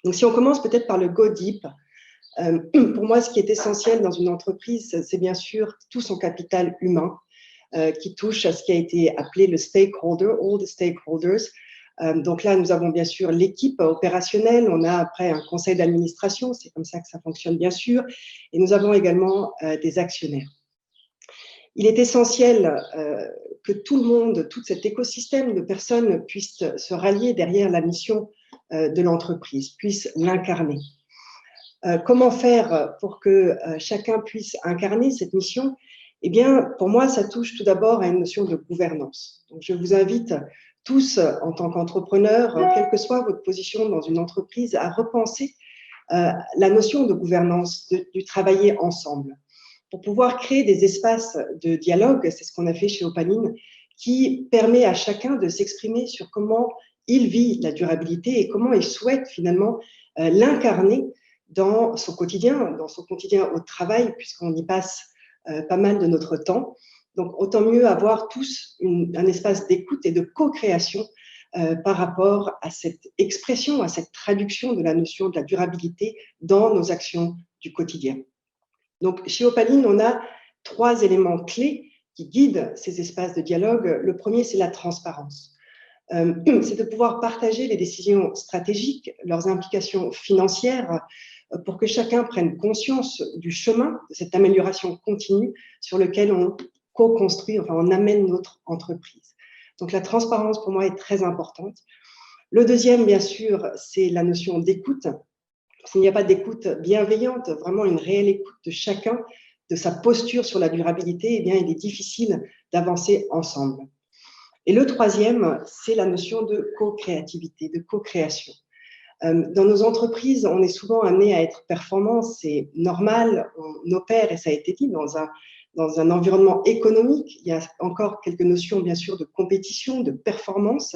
Donc, si on commence peut-être par le « go deep », pour moi, ce qui est essentiel dans une entreprise, c'est bien sûr tout son capital humain qui touche à ce qui a été appelé le stakeholder, all the stakeholders. Donc là, nous avons bien sûr l'équipe opérationnelle, on a après un conseil d'administration, c'est comme ça que ça fonctionne bien sûr, et nous avons également des actionnaires. Il est essentiel que tout le monde, tout cet écosystème de personnes puisse se rallier derrière la mission de l'entreprise, puisse l'incarner. Comment faire pour que chacun puisse incarner cette mission? Eh bien, pour moi, ça touche tout d'abord à une notion de gouvernance. Donc, je vous invite tous, en tant qu'entrepreneurs, quelle que soit votre position dans une entreprise, à repenser la notion de gouvernance, du travailler ensemble, pour pouvoir créer des espaces de dialogue, c'est ce qu'on a fait chez Opaline, qui permet à chacun de s'exprimer sur comment il vit la durabilité et comment il souhaite finalement l'incarner dans son quotidien au travail, puisqu'on y passe pas mal de notre temps. Donc, autant mieux avoir tous un espace d'écoute et de co-création par rapport à cette expression, à cette traduction de la notion de la durabilité dans nos actions du quotidien. Donc, chez Opaline, on a 3 éléments clés qui guident ces espaces de dialogue. Le premier, c'est la transparence. C'est de pouvoir partager les décisions stratégiques, leurs implications financières, pour que chacun prenne conscience du chemin, de cette amélioration continue sur lequel on co-construit, enfin on amène notre entreprise. Donc la transparence pour moi est très importante. Le deuxième, bien sûr, c'est la notion d'écoute. S'il n'y a pas d'écoute bienveillante, vraiment une réelle écoute de chacun, de sa posture sur la durabilité, eh bien il est difficile d'avancer ensemble. Et le troisième, c'est la notion de co-créativité, de co-création. Dans nos entreprises, on est souvent amené à être performant, c'est normal, on opère, et ça a été dit, dans un environnement économique. Il y a encore quelques notions, bien sûr, de compétition, de performance,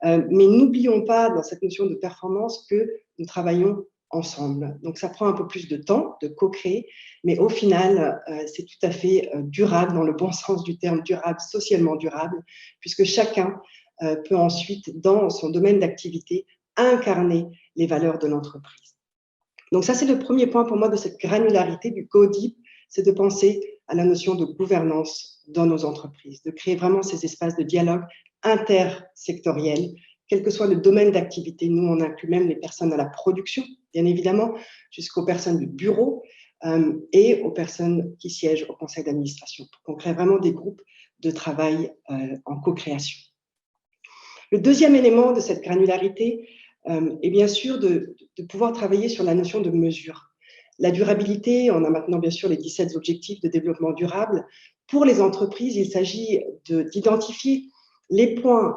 mais n'oublions pas, dans cette notion de performance, que nous travaillons ensemble. Donc, ça prend un peu plus de temps de co-créer, mais au final, c'est tout à fait durable, dans le bon sens du terme, durable, socialement durable, puisque chacun peut ensuite, dans son domaine d'activité, incarner les valeurs de l'entreprise. Donc ça, c'est le premier point pour moi de cette granularité du go deep, c'est de penser à la notion de gouvernance dans nos entreprises, de créer vraiment ces espaces de dialogue intersectoriels, quel que soit le domaine d'activité. Nous, on inclut même les personnes à la production, bien évidemment, jusqu'aux personnes du bureau et aux personnes qui siègent au conseil d'administration, pour qu'on crée vraiment des groupes de travail en co-création. Le deuxième élément de cette granularité est bien sûr de pouvoir travailler sur la notion de mesure. La durabilité, on a maintenant bien sûr les 17 objectifs de développement durable. Pour les entreprises, il s'agit d'identifier les points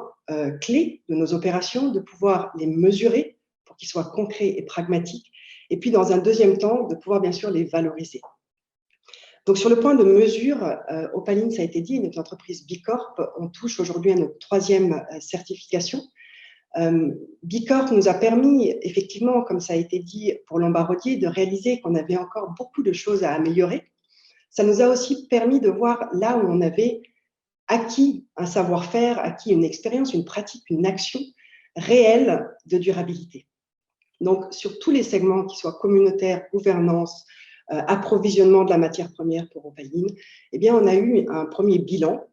clés de nos opérations, de pouvoir les mesurer pour qu'ils soient concrets et pragmatiques, et puis dans un deuxième temps, de pouvoir bien sûr les valoriser. Donc sur le point de mesure, Opaline, ça a été dit, notre entreprise B Corp, on touche aujourd'hui à notre 3e certification. B Corp nous a permis, effectivement, comme ça a été dit pour Lombardier, de réaliser qu'on avait encore beaucoup de choses à améliorer. Ça nous a aussi permis de voir là où on avait acquis un savoir-faire, acquis une expérience, une pratique, une action réelle de durabilité. Donc, sur tous les segments, qui soient communautaires, gouvernance, approvisionnement de la matière première pour Opaline, eh bien, on a eu un premier bilan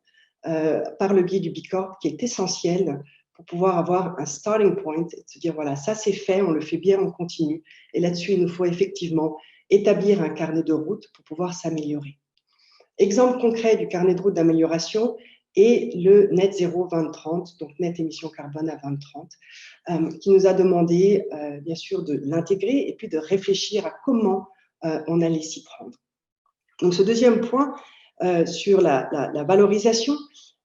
par le biais du B Corp qui est essentiel pour pouvoir avoir un starting point et se dire, voilà, ça c'est fait, on le fait bien, on continue. Et là-dessus, il nous faut effectivement établir un carnet de route pour pouvoir s'améliorer. Exemple concret du carnet de route d'amélioration est le Net Zéro 2030, donc net émission carbone à 2030, qui nous a demandé, bien sûr, de l'intégrer et puis de réfléchir à comment on allait s'y prendre. Donc, ce deuxième point sur la valorisation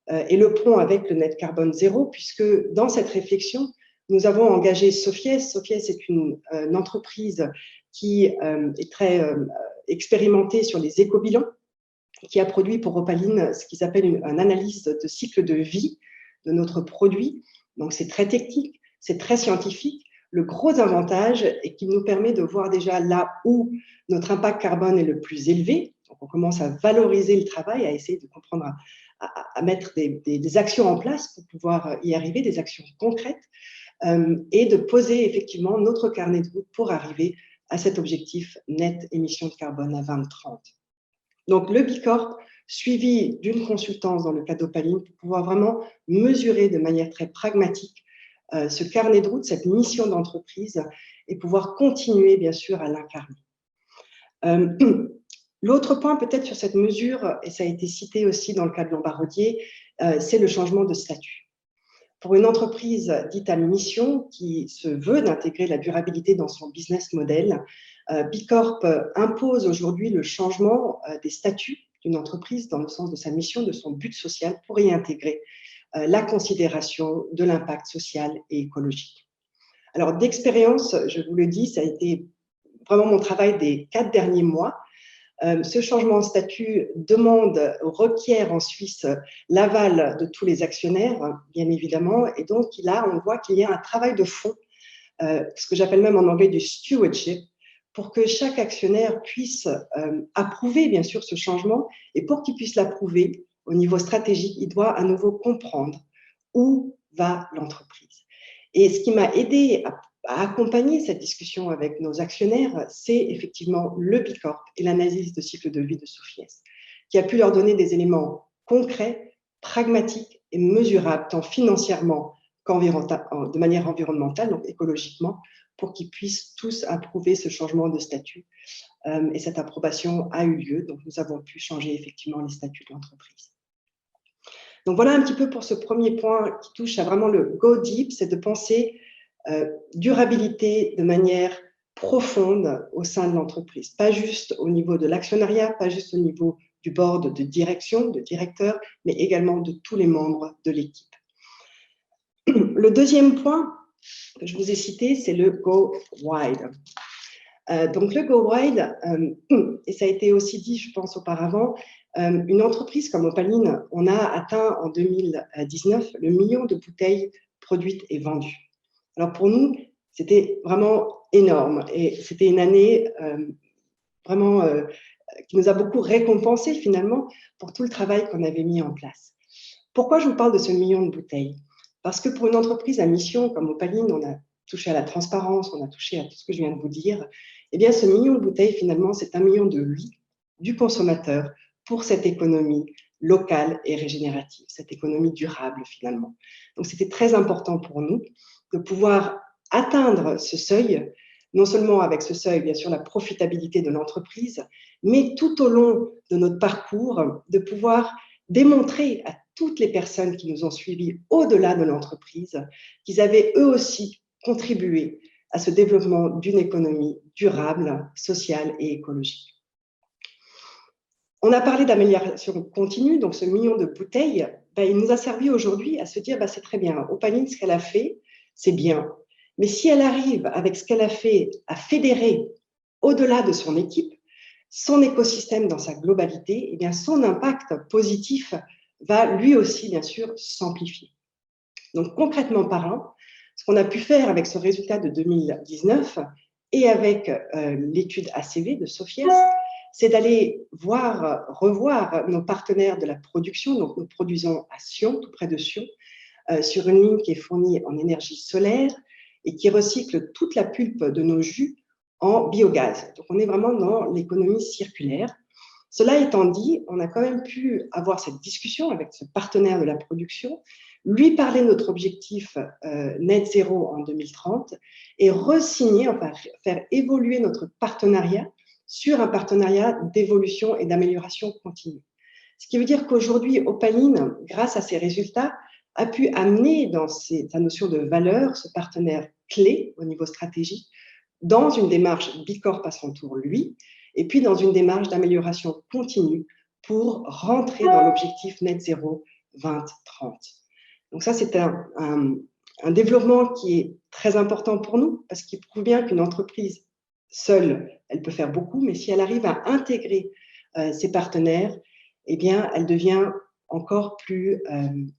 est le pont avec le net carbone zéro, puisque dans cette réflexion, nous avons engagé Sofies. Sofies est une entreprise qui est très expérimentée sur les éco-bilans, qui a produit pour Opaline ce qu'ils appellent une analyse de cycle de vie de notre produit. Donc, c'est très technique, c'est très scientifique. Le gros avantage est qu'il nous permet de voir déjà là où notre impact carbone est le plus élevé. Donc, on commence à valoriser le travail, à essayer de comprendre, à mettre des actions en place pour pouvoir y arriver, des actions concrètes, et de poser effectivement notre carnet de route pour arriver à cet objectif net émission de carbone à 2030. Donc, le B Corp, suivi d'une consultance dans le cas d'Opaline, pour pouvoir vraiment mesurer de manière très pragmatique ce carnet de route, cette mission d'entreprise, et pouvoir continuer, bien sûr, à l'incarner. L'autre point, peut-être, sur cette mesure, et ça a été cité aussi dans le cas de Lombardier, c'est le changement de statut. Pour une entreprise dite à mission qui se veut d'intégrer la durabilité dans son business model, B Corp impose aujourd'hui le changement des statuts d'une entreprise dans le sens de sa mission, de son but social, pour y intégrer la considération de l'impact social et écologique. Alors, d'expérience, je vous le dis, ça a été vraiment mon travail des 4 derniers mois. Ce changement de statut requiert en Suisse l'aval de tous les actionnaires, bien évidemment, et donc là, on voit qu'il y a un travail de fond, ce que j'appelle même en anglais du stewardship, pour que chaque actionnaire puisse approuver, bien sûr, ce changement, et pour qu'il puisse l'approuver au niveau stratégique, il doit à nouveau comprendre où va l'entreprise. Et ce qui m'a aidé à accompagner cette discussion avec nos actionnaires, c'est effectivement le B Corp et l'analyse de cycle de vie de Sofies, qui a pu leur donner des éléments concrets, pragmatiques et mesurables, tant financièrement de manière environnementale, donc écologiquement, pour qu'ils puissent tous approuver ce changement de statut. Et cette approbation a eu lieu, donc nous avons pu changer effectivement les statuts de l'entreprise. Donc voilà un petit peu pour ce premier point qui touche à vraiment le go deep, c'est de penser durabilité de manière profonde au sein de l'entreprise, pas juste au niveau de l'actionnariat, pas juste au niveau du board de direction, de directeur, mais également de tous les membres de l'équipe. Le deuxième point que je vous ai cité, c'est le go wide. Donc le go wide, et ça a été aussi dit, je pense, auparavant, une entreprise comme Opaline, on a atteint en 2019 le million de bouteilles produites et vendues. Alors pour nous, c'était vraiment énorme et c'était une année vraiment qui nous a beaucoup récompensé finalement pour tout le travail qu'on avait mis en place. Pourquoi je vous parle de ce million de bouteilles? Parce que pour une entreprise à mission comme Opaline, on a touché à la transparence, on a touché à tout ce que je viens de vous dire. Eh bien, ce million de bouteilles, finalement, c'est un million de oui du consommateur pour cette économie locale et régénérative, cette économie durable, finalement. Donc, c'était très important pour nous de pouvoir atteindre ce seuil, non seulement avec ce seuil, bien sûr, la profitabilité de l'entreprise, mais tout au long de notre parcours, de pouvoir démontrer à toutes les personnes qui nous ont suivis au-delà de l'entreprise qu'ils avaient eux aussi contribué à ce développement d'une économie durable, sociale et écologique. On a parlé d'amélioration continue, donc ce million de bouteilles, il nous a servi aujourd'hui à se dire c'est très bien, Opaline, ce qu'elle a fait, c'est bien. Mais si elle arrive avec ce qu'elle a fait à fédérer au-delà de son équipe, son écosystème dans sa globalité, eh bien son impact positif va lui aussi, bien sûr, s'amplifier. Donc concrètement parlant, ce qu'on a pu faire avec ce résultat de 2019 et avec l'étude ACV de Sofies, c'est d'aller revoir nos partenaires de la production. Donc, nous produisons à Sion, tout près de Sion, sur une ligne qui est fournie en énergie solaire et qui recycle toute la pulpe de nos jus en biogaz. Donc, on est vraiment dans l'économie circulaire. Cela étant dit, on a quand même pu avoir cette discussion avec ce partenaire de la production, lui parler de notre objectif net zéro en 2030 et re-signer, enfin faire évoluer notre partenariat sur un partenariat d'évolution et d'amélioration continue. Ce qui veut dire qu'aujourd'hui, Opaline, grâce à ses résultats, a pu amener dans sa notion de valeur ce partenaire clé au niveau stratégique dans une démarche Bicorp à son tour, lui, et puis dans une démarche d'amélioration continue pour rentrer dans l'objectif net zéro 2030. Donc ça, c'est un développement qui est très important pour nous parce qu'il prouve bien qu'une entreprise seule, elle peut faire beaucoup, mais si elle arrive à intégrer ses partenaires, eh bien, elle devient encore plus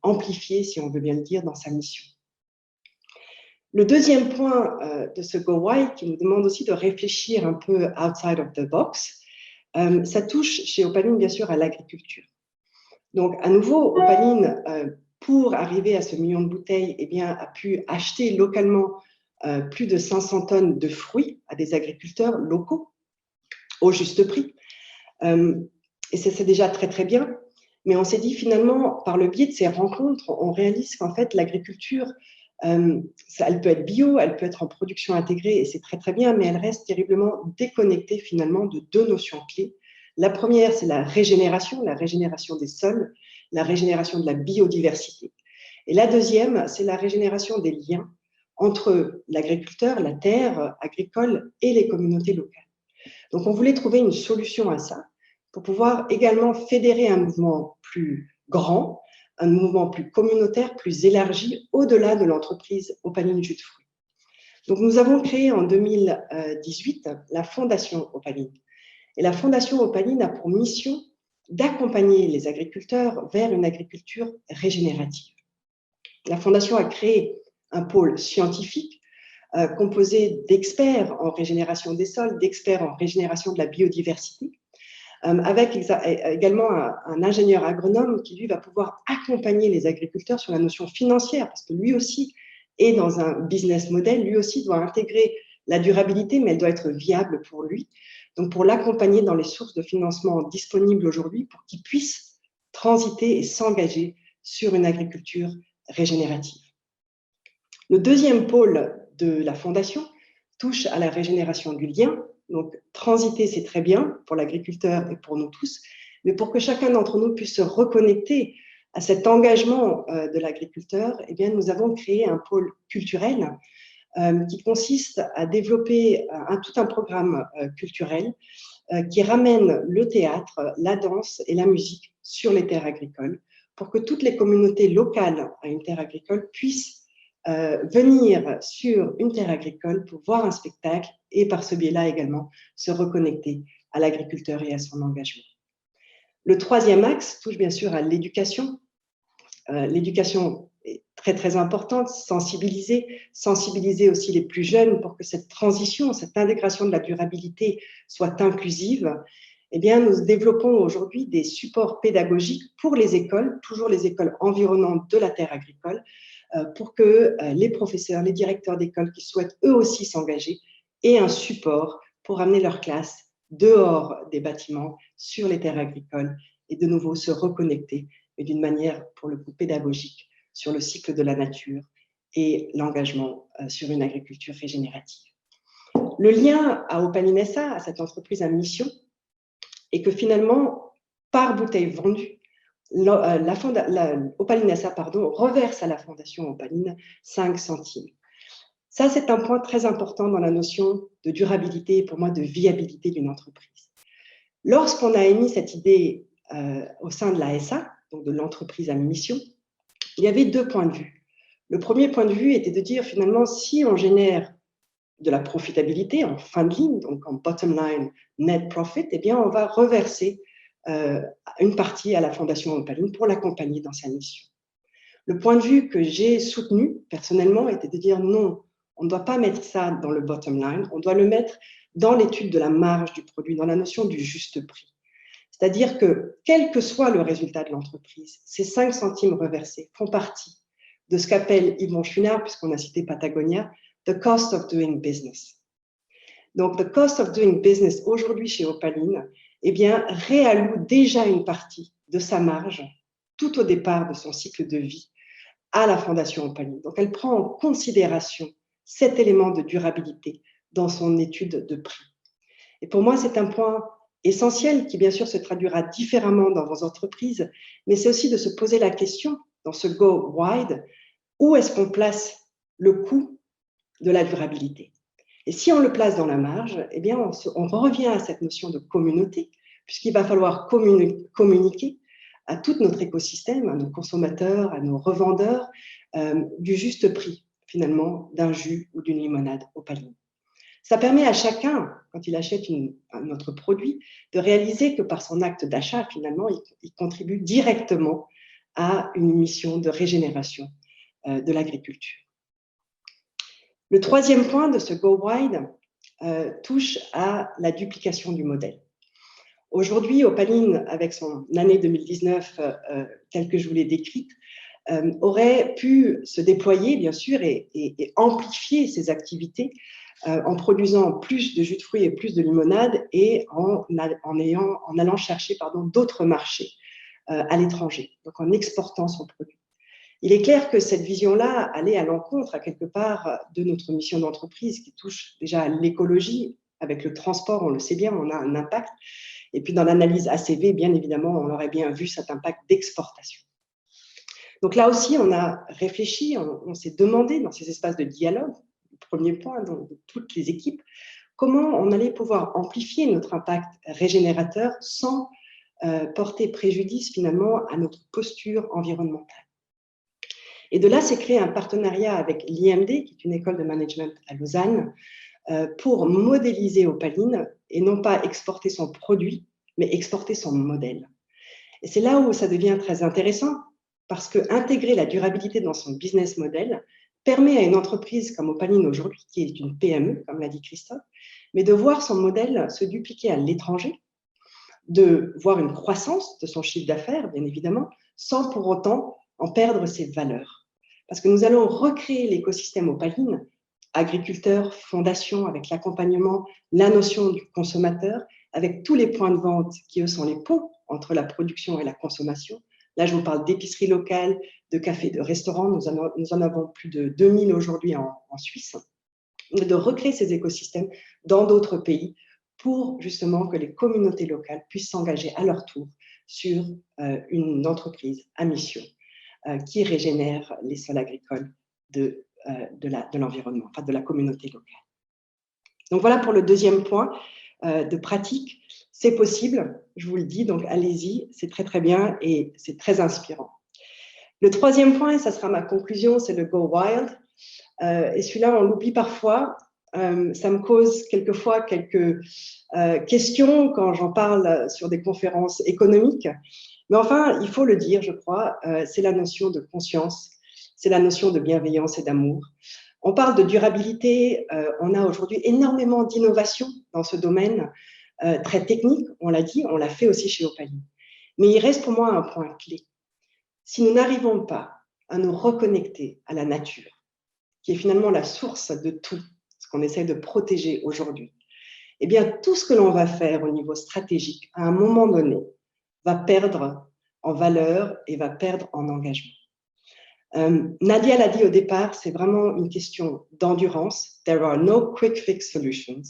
amplifiée, si on veut bien le dire, dans sa mission. Le deuxième point de ce Go Wild, qui nous demande aussi de réfléchir un peu outside of the box, ça touche chez Opaline, bien sûr, à l'agriculture. Donc, à nouveau, Opaline, pour arriver à ce million de bouteilles, eh bien, a pu acheter localement plus de 500 tonnes de fruits à des agriculteurs locaux au juste prix. Et c'est déjà très, très bien. Mais on s'est dit finalement, par le biais de ces rencontres, on réalise qu'en fait, l'agriculture, elle peut être bio, elle peut être en production intégrée, et c'est très, très bien, mais elle reste terriblement déconnectée finalement de deux notions clés. La première, c'est la régénération des sols, la régénération de la biodiversité. Et la deuxième, c'est la régénération des liens entre l'agriculteur, la terre agricole et les communautés locales. Donc, on voulait trouver une solution à ça pour pouvoir également fédérer un mouvement plus grand, un mouvement plus communautaire, plus élargi, au-delà de l'entreprise Opaline Jus de Fruits. Donc, nous avons créé en 2018 la Fondation Opaline. Et la Fondation Opaline a pour mission d'accompagner les agriculteurs vers une agriculture régénérative. La Fondation a créé un pôle scientifique composé d'experts en régénération des sols, d'experts en régénération de la biodiversité, avec également un ingénieur agronome qui, lui, va pouvoir accompagner les agriculteurs sur la notion financière, parce que lui aussi est dans un business model, lui aussi doit intégrer la durabilité, mais elle doit être viable pour lui. Donc, pour l'accompagner dans les sources de financement disponibles aujourd'hui, pour qu'il puisse transiter et s'engager sur une agriculture régénérative. Le deuxième pôle de la Fondation touche à la régénération du lien. Donc, transiter, c'est très bien pour l'agriculteur et pour nous tous, mais pour que chacun d'entre nous puisse se reconnecter à cet engagement de l'agriculteur, eh bien, nous avons créé un pôle culturel qui consiste à développer tout un programme culturel qui ramène le théâtre, la danse et la musique sur les terres agricoles pour que toutes les communautés locales à une terre agricole puissent venir sur une terre agricole pour voir un spectacle et par ce biais-là également se reconnecter à l'agriculteur et à son engagement. Le troisième axe touche bien sûr à l'éducation. L'éducation est très très importante, sensibiliser aussi les plus jeunes pour que cette transition, cette intégration de la durabilité soit inclusive. Eh bien, nous développons aujourd'hui des supports pédagogiques pour les écoles, toujours les écoles environnantes de la terre agricole, pour que les professeurs, les directeurs d'école qui souhaitent eux aussi s'engager aient un support pour amener leur classe dehors des bâtiments, sur les terres agricoles et de nouveau se reconnecter, mais d'une manière pour le coup pédagogique, sur le cycle de la nature et l'engagement sur une agriculture régénérative. Le lien à Opaline SA, à cette entreprise à mission, est que finalement, par bouteille vendue, Opaline SA reverse à la Fondation Opaline 5 centimes. Ça, c'est un point très important dans la notion de durabilité et pour moi de viabilité d'une entreprise. Lorsqu'on a émis cette idée au sein de l'ASA, donc de l'entreprise à mission, il y avait deux points de vue. Le premier point de vue était de dire finalement si on génère de la profitabilité en fin de ligne, donc en bottom line net profit, eh bien on va reverser une partie à la Fondation Opaline pour l'accompagner dans sa mission. Le point de vue que j'ai soutenu personnellement était de dire non, on ne doit pas mettre ça dans le bottom line, on doit le mettre dans l'étude de la marge du produit, dans la notion du juste prix. C'est-à-dire que, quel que soit le résultat de l'entreprise, ces 5 centimes reversés font partie de ce qu'appelle Yvon Chouinard, puisqu'on a cité Patagonia, the cost of doing business. Donc, the cost of doing business aujourd'hui chez Opaline, eh bien, réalloue déjà une partie de sa marge tout au départ de son cycle de vie à la Fondation Opaline. Donc, elle prend en considération cet élément de durabilité dans son étude de prix. Et pour moi, c'est un point essentiel qui, bien sûr, se traduira différemment dans vos entreprises, mais c'est aussi de se poser la question, dans ce go wide, où est-ce qu'on place le coût de la durabilité? Et si on le place dans la marge, eh bien, on revient à cette notion de communauté, puisqu'il va falloir communiquer à tout notre écosystème, à nos consommateurs, à nos revendeurs, du juste prix, finalement, d'un jus ou d'une limonade Opaline. Ça permet à chacun, quand il achète notre produit, de réaliser que par son acte d'achat, finalement, il contribue directement à une mission de régénération de l'agriculture. Le troisième point de ce Go Wide touche à la duplication du modèle. Aujourd'hui, Opaline, avec son année 2019 telle que je vous l'ai décrite, aurait pu se déployer, bien sûr, et amplifier ses activités en produisant plus de jus de fruits et plus de limonade et en allant chercher d'autres marchés à l'étranger, donc en exportant son produit. Il est clair que cette vision-là allait à l'encontre, à quelque part, de notre mission d'entreprise qui touche déjà à l'écologie. Avec le transport, on le sait bien, on a un impact. Et puis dans l'analyse ACV, bien évidemment, on aurait bien vu cet impact d'exportation. Donc là aussi, on a réfléchi, on s'est demandé dans ces espaces de dialogue, le premier point de toutes les équipes, comment on allait pouvoir amplifier notre impact régénérateur sans porter préjudice finalement à notre posture environnementale. Et de là, s'est créé un partenariat avec l'IMD, qui est une école de management à Lausanne, pour modéliser Opaline et non pas exporter son produit, mais exporter son modèle. Et c'est là où ça devient très intéressant, parce que intégrer la durabilité dans son business model permet à une entreprise comme Opaline aujourd'hui, qui est une PME, comme l'a dit Christophe, mais de voir son modèle se dupliquer à l'étranger, de voir une croissance de son chiffre d'affaires, bien évidemment, sans pour autant en perdre ses valeurs. Parce que nous allons recréer l'écosystème Opaline, agriculteurs, fondations, avec l'accompagnement, la notion du consommateur, avec tous les points de vente qui, eux, sont les ponts entre la production et la consommation. Là, je vous parle d'épiceries locales, de cafés, de restaurants. Nous en avons plus de 2000 aujourd'hui en Suisse. De recréer ces écosystèmes dans d'autres pays pour justement que les communautés locales puissent s'engager à leur tour sur une entreprise à mission qui régénère les sols agricoles de l'environnement, enfin de la communauté locale. Donc voilà pour le deuxième point de pratique. C'est possible, je vous le dis, donc allez-y, c'est très très bien et c'est très inspirant. Le troisième point, et ça sera ma conclusion, c'est le Go Wild. Et celui-là, on l'oublie parfois. Ça me cause quelquefois quelques questions quand j'en parle sur des conférences économiques. Mais enfin, il faut le dire, je crois, c'est la notion de conscience, c'est la notion de bienveillance et d'amour. On parle de durabilité, on a aujourd'hui énormément d'innovation dans ce domaine, très technique, on l'a dit, on l'a fait aussi chez Opaline. Mais il reste pour moi un point clé. Si nous n'arrivons pas à nous reconnecter à la nature, qui est finalement la source de tout ce qu'on essaie de protéger aujourd'hui, eh bien, tout ce que l'on va faire au niveau stratégique, à un moment donné, va perdre en valeur et va perdre en engagement. Nadia l'a dit au départ, c'est vraiment une question d'endurance. There are no quick fix solutions.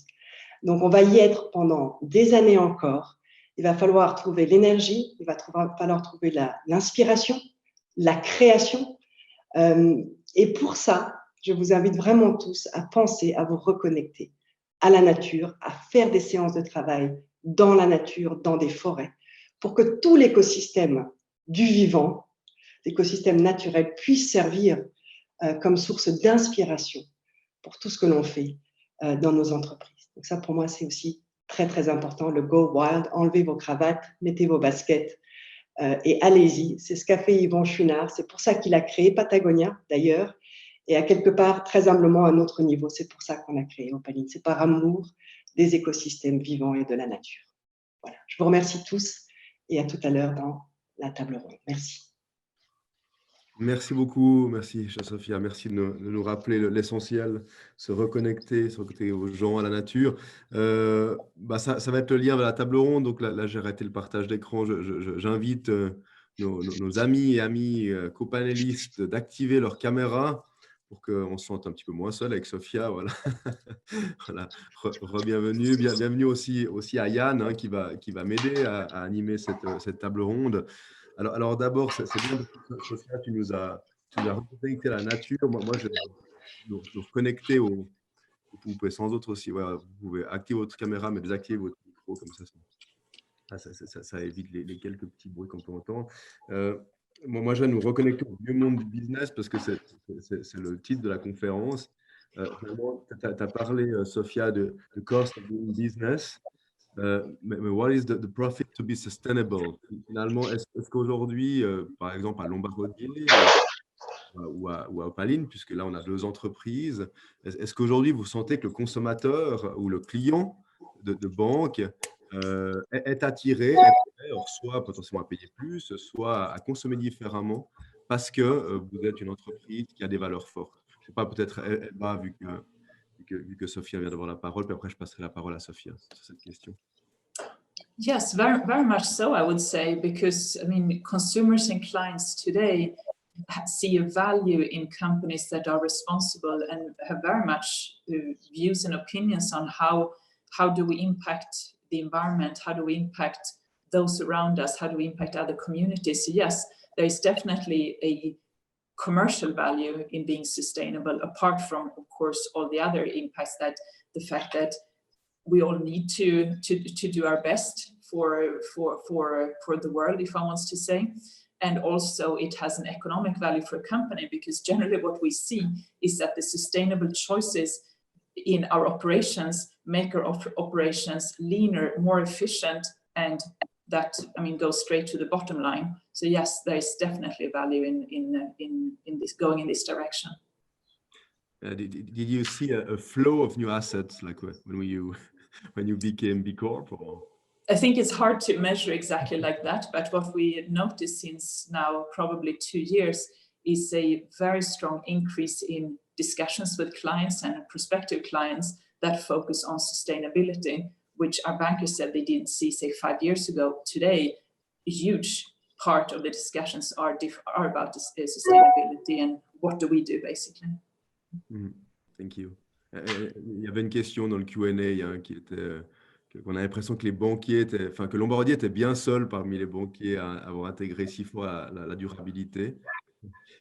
Donc, on va y être pendant des années encore. Il va falloir trouver l'énergie, il va falloir trouver l'inspiration, la création. Et pour ça, je vous invite vraiment tous à penser, à vous reconnecter à la nature, à faire des séances de travail dans la nature, dans des forêts, pour que tout l'écosystème du vivant, l'écosystème naturel, puisse servir comme source d'inspiration pour tout ce que l'on fait dans nos entreprises. Donc ça, pour moi, c'est aussi très, très important, le Go Wild. Enlevez vos cravates, mettez vos baskets et allez-y. C'est ce qu'a fait Yvon Chouinard. C'est pour ça qu'il a créé Patagonia, d'ailleurs, et à quelque part, très humblement, à un autre niveau. C'est pour ça qu'on a créé Opaline. C'est par amour des écosystèmes vivants et de la nature. Voilà. Je vous remercie tous et à tout à l'heure dans la table ronde. Merci. Merci beaucoup, merci chère Sophia, merci de nous rappeler l'essentiel, se reconnecter aux gens, à la nature. Ça va être le lien vers la table ronde, donc là j'ai arrêté le partage d'écran. J'invite nos amis et amis copanélistes d'activer leur caméra pour qu'on se sente un petit peu moins seul avec Sophia. Voilà. Voilà. Bienvenue. Bienvenue aussi à Yann qui va m'aider à animer cette table ronde. Alors d'abord, c'est bien, Sophia, tu nous as reconnecté à la nature. Moi je vais nous reconnecter vous pouvez sans autre aussi. Voilà, vous pouvez activer votre caméra, mais désactiver votre micro, comme ça évite les quelques petits bruits qu'on peut entendre. Moi, je vais nous reconnecter au vieux monde du business parce que c'est le titre de la conférence. Tu as parlé, Sophia, de cost of doing business. Mais what is the profit to be sustainable? Finalement, est-ce qu'aujourd'hui, par exemple, à Lombardier ou à Opaline, puisque là, on a 2 entreprises, est-ce qu'aujourd'hui, vous sentez que le consommateur ou le client de banque est attiré, soit potentiellement à payer plus, soit à consommer différemment parce que vous êtes une entreprise qui a des valeurs fortes? Je ne sais pas, peut-être Eva, vu que Sophia vient d'avoir la parole, puis après je passerai la parole à Sophia sur cette question. Yes, very, very much so, I would say, because, I mean, consumers and clients today see a value in companies that are responsible and have very much views and opinions on how do we impact the environment, how do we impact those around us, how do we impact other communities. So yes, there is definitely a commercial value in being sustainable, apart from, of course, all the other impacts, that the fact that we all need to do our best for the world, if one wants to say. And also it has an economic value for a company, because generally what we see is that the sustainable choices in our operations make our operations leaner, more efficient, and that, I mean, goes straight to the bottom line. So yes, there is definitely a value in this, going in this direction. Did you see a flow of new assets like when you became B Corp? Or? I think it's hard to measure exactly like that, but what we noticed since now probably 2 years is a very strong increase in discussions with clients and prospective clients that focus on sustainability, which our bankers said they didn't see, say, 5 years ago. Today, a huge part of the discussions are about sustainability and what do we do, basically. Thank you. Il y avait une question dans le Q&A qui était qu'on a l'impression que les banquiers que Lombardier était bien seul parmi les banquiers à avoir intégré si fort la durabilité.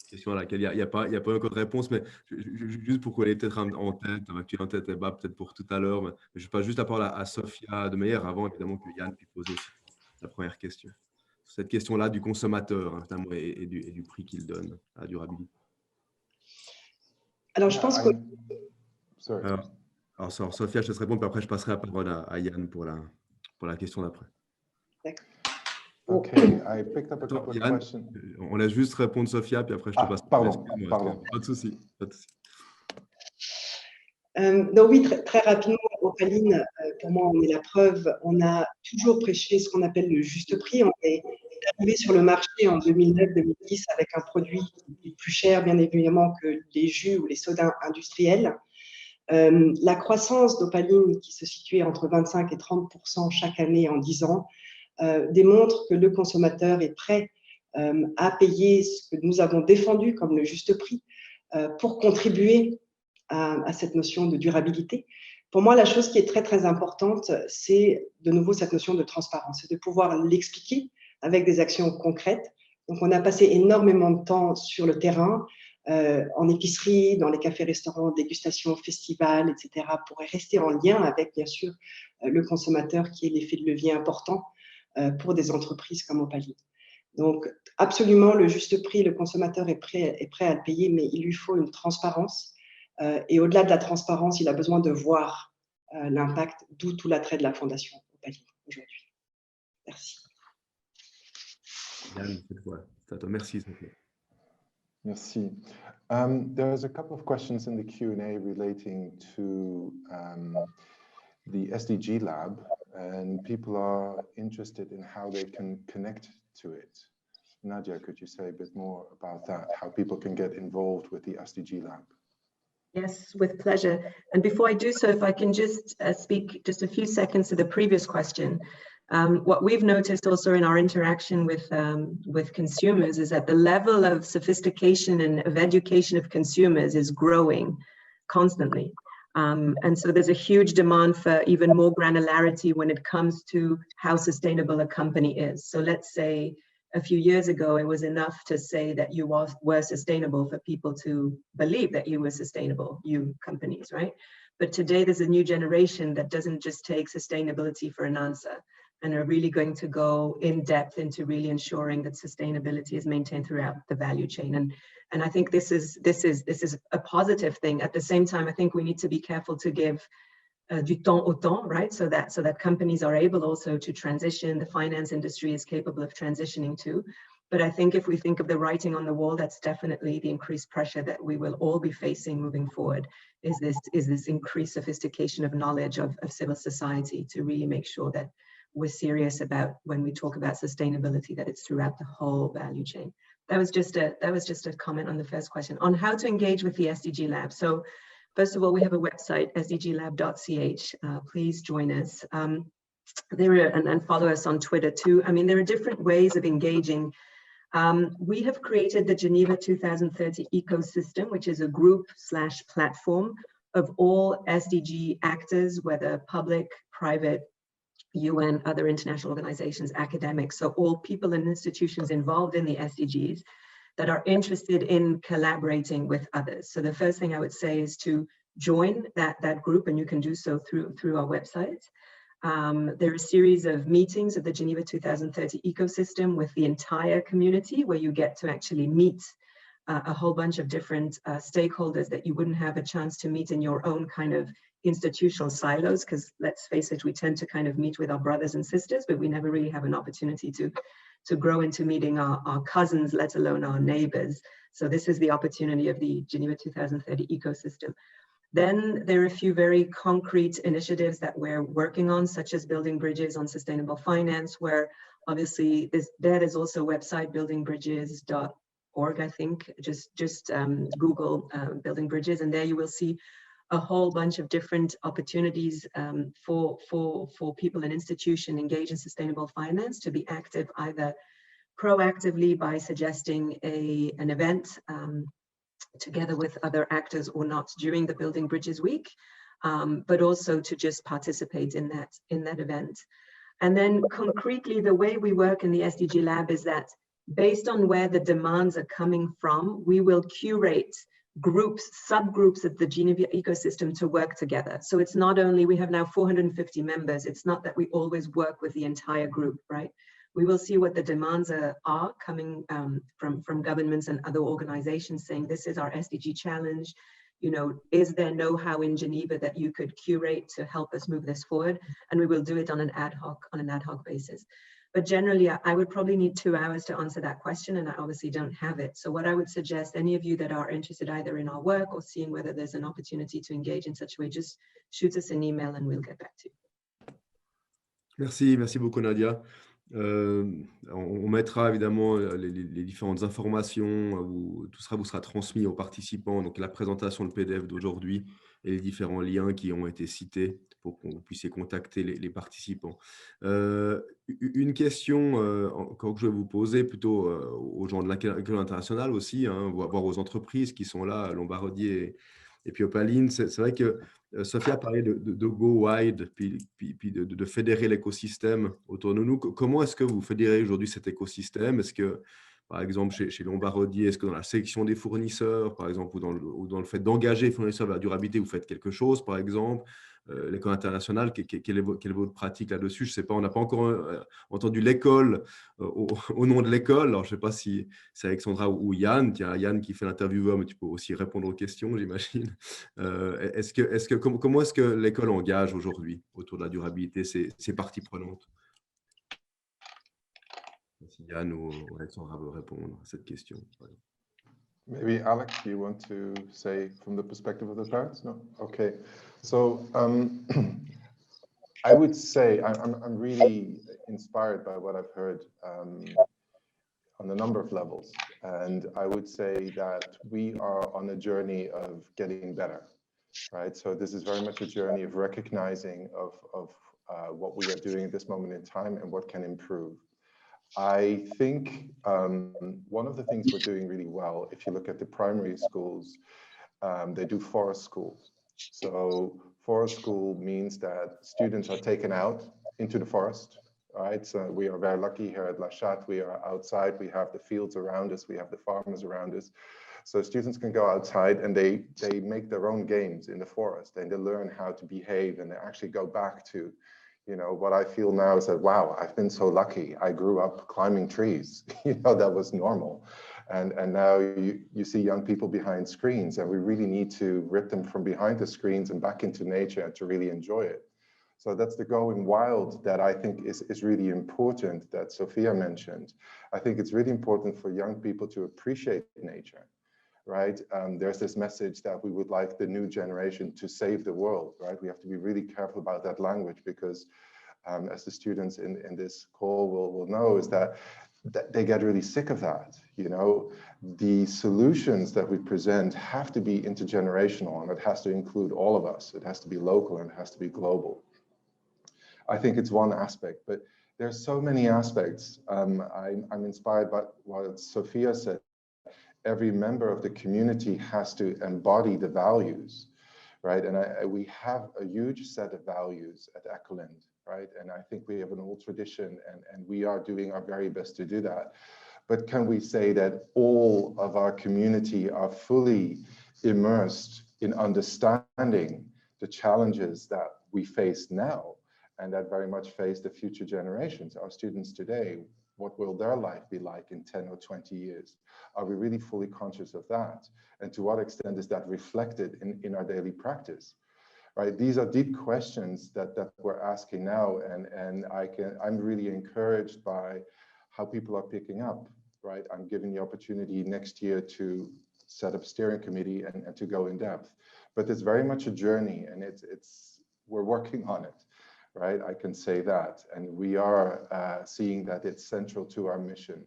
Question à laquelle il n'y a pas encore de réponse, mais juste pour qu'on ait peut-être en tête, tu es en tête, Eba, peut-être pour tout à l'heure, mais je passe juste la parole à Sophia de Meyer avant évidemment que Yann puisse poser la première question. Cette question-là du consommateur et du prix qu'il donne à la durabilité. Alors, je pense que... Alors, Sophia, je te réponds, puis après, je passerai la parole à Yann pour la question d'après. D'accord. Okay, I picked up a couple of Yann, questions. on laisse juste répondre Sophia, puis après, je te passe. Pardon. Pas de souci. Donc oui, très rapidement, Opaline, pour moi, on est la preuve. On a toujours prêché ce qu'on appelle le juste prix. On est arrivé sur le marché en 2009-2010 avec un produit qui est plus cher, bien évidemment, que les jus ou les sodas industriels. La croissance d'Opaline, qui se situait entre 25 et 30% chaque année en 10 ans, démontre que le consommateur est prêt à payer ce que nous avons défendu comme le juste prix pour contribuer à cette notion de durabilité. Pour moi, la chose qui est très, très importante, c'est de nouveau cette notion de transparence, c'est de pouvoir l'expliquer avec des actions concrètes. Donc, on a passé énormément de temps sur le terrain en épicerie, dans les cafés-restaurants, dégustations, festivals, etc., pourraient rester en lien avec, bien sûr, le consommateur qui est l'effet de levier important pour des entreprises comme Opaline. Donc, absolument, le juste prix, le consommateur est prêt à le payer, mais il lui faut une transparence. Et au-delà de la transparence, il a besoin de voir l'impact, d'où tout l'attrait de la Fondation Opaline aujourd'hui. Merci. Yann, cette fois, c'est à toi. Merci. Merci. There's a couple of questions in the Q&A relating to the SDG Lab, and people are interested in how they can connect to it. Nadia, could you say a bit more about that, how people can get involved with the SDG Lab? Yes, with pleasure. And before I do so, if I can just speak just a few seconds to the previous question. What we've noticed also in our interaction with consumers is that the level of sophistication and of education of consumers is growing constantly. And so there's a huge demand for even more granularity when it comes to how sustainable a company is. So let's say a few years ago, it was enough to say that you were sustainable for people to believe that you were sustainable, you companies, right? But today there's a new generation that doesn't just take sustainability for an answer and are really going to go in depth into really ensuring that sustainability is maintained throughout the value chain. And I think this is a positive thing. At the same time, I think we need to be careful to give du temps au temps, right? So that companies are able also to transition, the finance industry is capable of transitioning too. But I think if we think of the writing on the wall, that's definitely the increased pressure that we will all be facing moving forward, is this increased sophistication of knowledge of civil society to really make sure that we're serious about when we talk about sustainability, that it's throughout the whole value chain. That was just a comment on the first question. On how to engage with the SDG Lab. So first of all, we have a website, sdglab.ch. Please join us. And follow us on Twitter too. I mean, there are different ways of engaging. We have created the Geneva 2030 ecosystem, which is a group/platform of all SDG actors, whether public, private, UN, other international organizations, academics, so all people and institutions involved in the SDGs that are interested in collaborating with others. So the first thing I would say is to join that group, and you can do so through our website. There are a series of meetings of the Geneva 2030 ecosystem with the entire community, where you get to actually meet a whole bunch of different stakeholders that you wouldn't have a chance to meet in your own kind of institutional silos, because let's face it, we tend to kind of meet with our brothers and sisters, but we never really have an opportunity to grow into meeting our cousins, let alone our neighbors. So this is the opportunity of the Geneva 2030 ecosystem. Then there are a few very concrete initiatives that we're working on, such as building bridges on sustainable finance, where obviously that is also a website, buildingbridges.org, I think. Just Google building bridges, and there you will see a whole bunch of different opportunities for people and institutions engaged in sustainable finance to be active, either proactively by suggesting an event together with other actors or not during the Building Bridges Week, but also to just participate in that event. And then concretely, the way we work in the SDG Lab is that based on where the demands are coming from, we will curate groups, subgroups of the Geneva ecosystem to work together. So it's not only, we have now 450 members, it's not that we always work with the entire group, right? We will see what the demands are coming from governments and other organizations saying, this is our SDG challenge. You know, is there know-how in Geneva that you could curate to help us move this forward? And we will do it on an ad hoc basis. But generally, I would probably need 2 hours to answer that question, and I obviously don't have it. So what I would suggest, any of you that are interested either in our work or seeing whether there's an opportunity to engage in such a way, just shoot us an email and we'll get back to you. Merci beaucoup Nadia. On mettra évidemment les différentes informations, tout ça vous sera transmis aux participants, donc la présentation de PDF d'aujourd'hui et les différents liens qui ont été cités pour que vous puissiez contacter les participants. Une question encore que je vais vous poser plutôt aux gens de l'école internationale aussi, voire aux entreprises qui sont là, Lombardier et puis Opaline. C'est vrai que Sophia a parlé de go wide, puis de fédérer l'écosystème autour de nous. Comment est-ce que vous fédérez aujourd'hui cet écosystème? Est-ce que par exemple, chez Lombardier, est-ce que dans la sélection des fournisseurs, par exemple, ou dans le fait d'engager les fournisseurs vers la durabilité, vous faites quelque chose, par exemple? L'école internationale, quelle est votre pratique là-dessus? Je ne sais pas, on n'a pas encore entendu l'école au nom de l'école. Alors, je ne sais pas si c'est Alexandra ou Yann. Tiens, Yann qui fait l'intervieweur, mais tu peux aussi répondre aux questions, j'imagine. Comment est-ce que l'école engage aujourd'hui autour de la durabilité ces parties prenantes? Si Yann ou Alexandra veut répondre à cette question. Maybe Alex, you want to say from the perspective of the parents? No? Okay. So I would say I'm really inspired by what I've heard on a number of levels. And I would say that we are on a journey of getting better, right? So this is very much a journey of recognizing of what we are doing at this moment in time and what can improve. I think one of the things we're doing really well, if you look at the primary schools, they do forest schools. So forest school means that students are taken out into the forest, right? So we are very lucky here at La Chatte. We are outside, we have the fields around us, we have the farmers around us. So students can go outside and they make their own games in the forest and they learn how to behave and they actually go back to, you know, what I feel now is that, wow, I've been so lucky. I grew up climbing trees, you know, that was normal. And now you see young people behind screens and we really need to rip them from behind the screens and back into nature and to really enjoy it. So that's the going wild that I think is really important that Sophia mentioned. I think it's really important for young people to appreciate nature, right? There's this message that we would like the new generation to save the world, right? We have to be really careful about that language because as the students in this call will know is that they get really sick of that. You know, the solutions that we present have to be intergenerational and it has to include all of us. It has to be local and it has to be global. I think it's one aspect, but there's so many aspects. I'm inspired by what Sophia said. Every member of the community has to embody the values, right? And we have a huge set of values at Ecolind, right? And I think we have an old tradition and we are doing our very best to do that. But can we say that all of our community are fully immersed in understanding the challenges that we face now and that very much face the future generations, our students today? What will their life be like in 10 or 20 years? Are we really fully conscious of that? And to what extent is that reflected in our daily practice? Right? These are deep questions that we're asking now, and I'm really encouraged by how people are picking up, right? I'm given the opportunity next year to set up a steering committee and to go in depth. But it's very much a journey and we're working on it. Right, I can say that, and we are seeing that it's central to our mission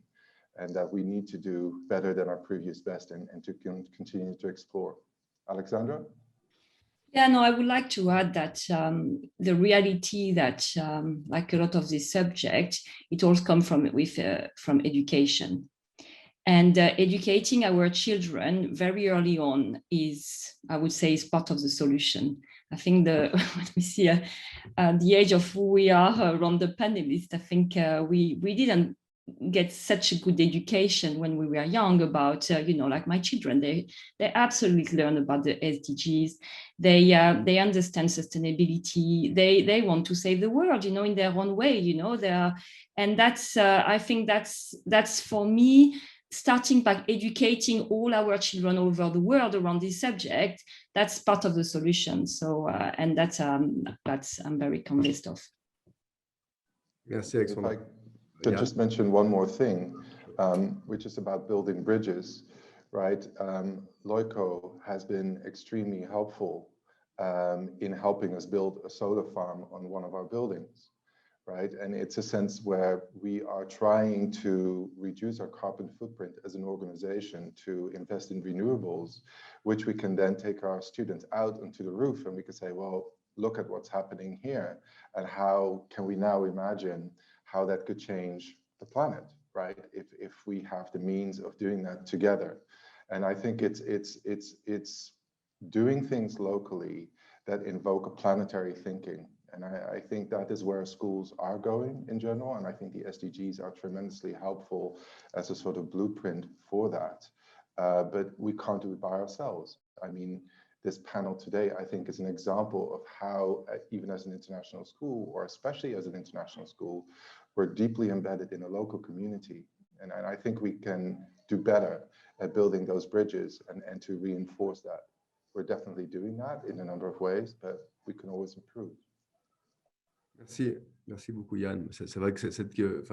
and that we need to do better than our previous best and to continue to explore. Alexandra? Yeah, no, I would like to add that the reality that like a lot of this subject, it all comes from education. And educating our children very early on is, I would say, is part of the solution. I think when we see the age of who we are around the panelists, I think we didn't get such a good education when we were young about, you know, like my children, they absolutely learn about the SDGs. They understand sustainability. They want to save the world, you know, in their own way, you know, and that's, I think that's for me, starting by educating all our children over the world around this subject, that's part of the solution. So, and that's I'm very convinced of. Merci, Alexandra. If I could just mention one more thing, which is about building bridges, right? Loico has been extremely helpful in helping us build a solar farm on one of our buildings. Right? And it's a sense where we are trying to reduce our carbon footprint as an organization to invest in renewables, which we can then take our students out onto the roof and we can say, well, look at what's happening here and how can we now imagine how that could change the planet, right? If we have the means of doing that together. And I think it's doing things locally that invoke a planetary thinking And I think that is where schools are going in general. And I think the SDGs are tremendously helpful as a sort of blueprint for that. But we can't do it by ourselves. I mean, this panel today, I think, is an example of how, even as an international school, or especially as an international school, we're deeply embedded in a local community. And I think we can do better at building those bridges and to reinforce that. We're definitely doing that in a number of ways, but we can always improve. Merci beaucoup Yann. C'est vrai que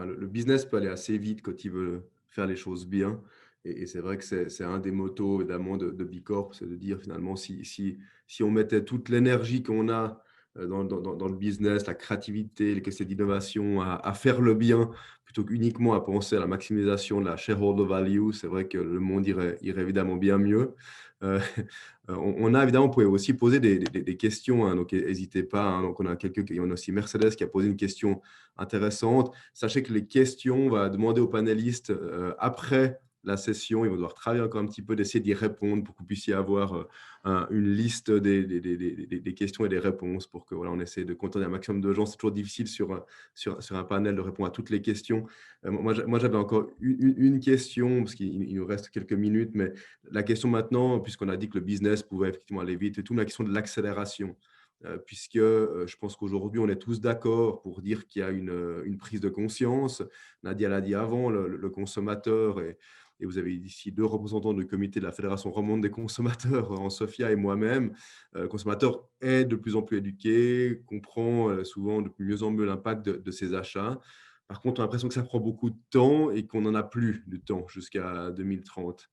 le business peut aller assez vite quand il veut faire les choses bien. Et c'est vrai que c'est un des motos évidemment de Bicorp, c'est de dire finalement si on mettait toute l'énergie qu'on a dans le business, la créativité, les questions d'innovation, à faire le bien, plutôt qu'uniquement à penser à la maximisation de la shareholder value, c'est vrai que le monde irait évidemment bien mieux. On a évidemment, vous pouvez aussi poser des questions, hein, donc n'hésitez pas. Hein, donc on a aussi Mercedes qui a posé une question intéressante. Sachez que les questions, on va demander aux panélistes après la session, ils vont devoir travailler encore un petit peu, d'essayer d'y répondre pour que vous puissiez avoir une liste des questions et des réponses pour que voilà, on essaie de contenter un maximum de gens. C'est toujours difficile sur un panel de répondre à toutes les questions. Moi, j'avais encore une question, parce qu'il nous reste quelques minutes, mais la question maintenant, puisqu'on a dit que le business pouvait effectivement aller vite et tout, la question de l'accélération. Puisque je pense qu'aujourd'hui, on est tous d'accord pour dire qu'il y a une prise de conscience. Nadia l'a dit avant, le consommateur, et vous avez ici 2 représentants du comité de la Fédération romande des consommateurs, en Sofia et moi-même. Le consommateur est de plus en plus éduqué, comprend souvent de mieux en mieux l'impact de ses achats. Par contre, on a l'impression que ça prend beaucoup de temps et qu'on n'en a plus de temps jusqu'à 2030.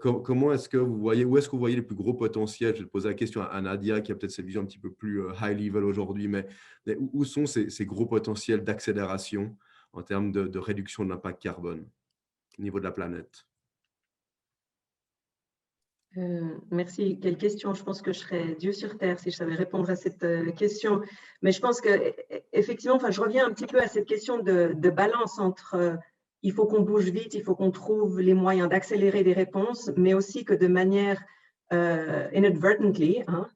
Comment est-ce que vous voyez, où est-ce que vous voyez les plus gros potentiels? Je vais poser la question à Nadia, qui a peut-être cette vision un petit peu plus high level aujourd'hui, mais où sont ces gros potentiels d'accélération en termes de réduction de l'impact carbone au niveau de la planète? Merci. Quelle question. Je pense que je serais Dieu sur terre si je savais répondre à cette question. Mais je pense que effectivement, enfin, je reviens un petit peu à cette question de balance entre il faut qu'on bouge vite, il faut qu'on trouve les moyens d'accélérer des réponses, mais aussi que de manière inadvertently, hein,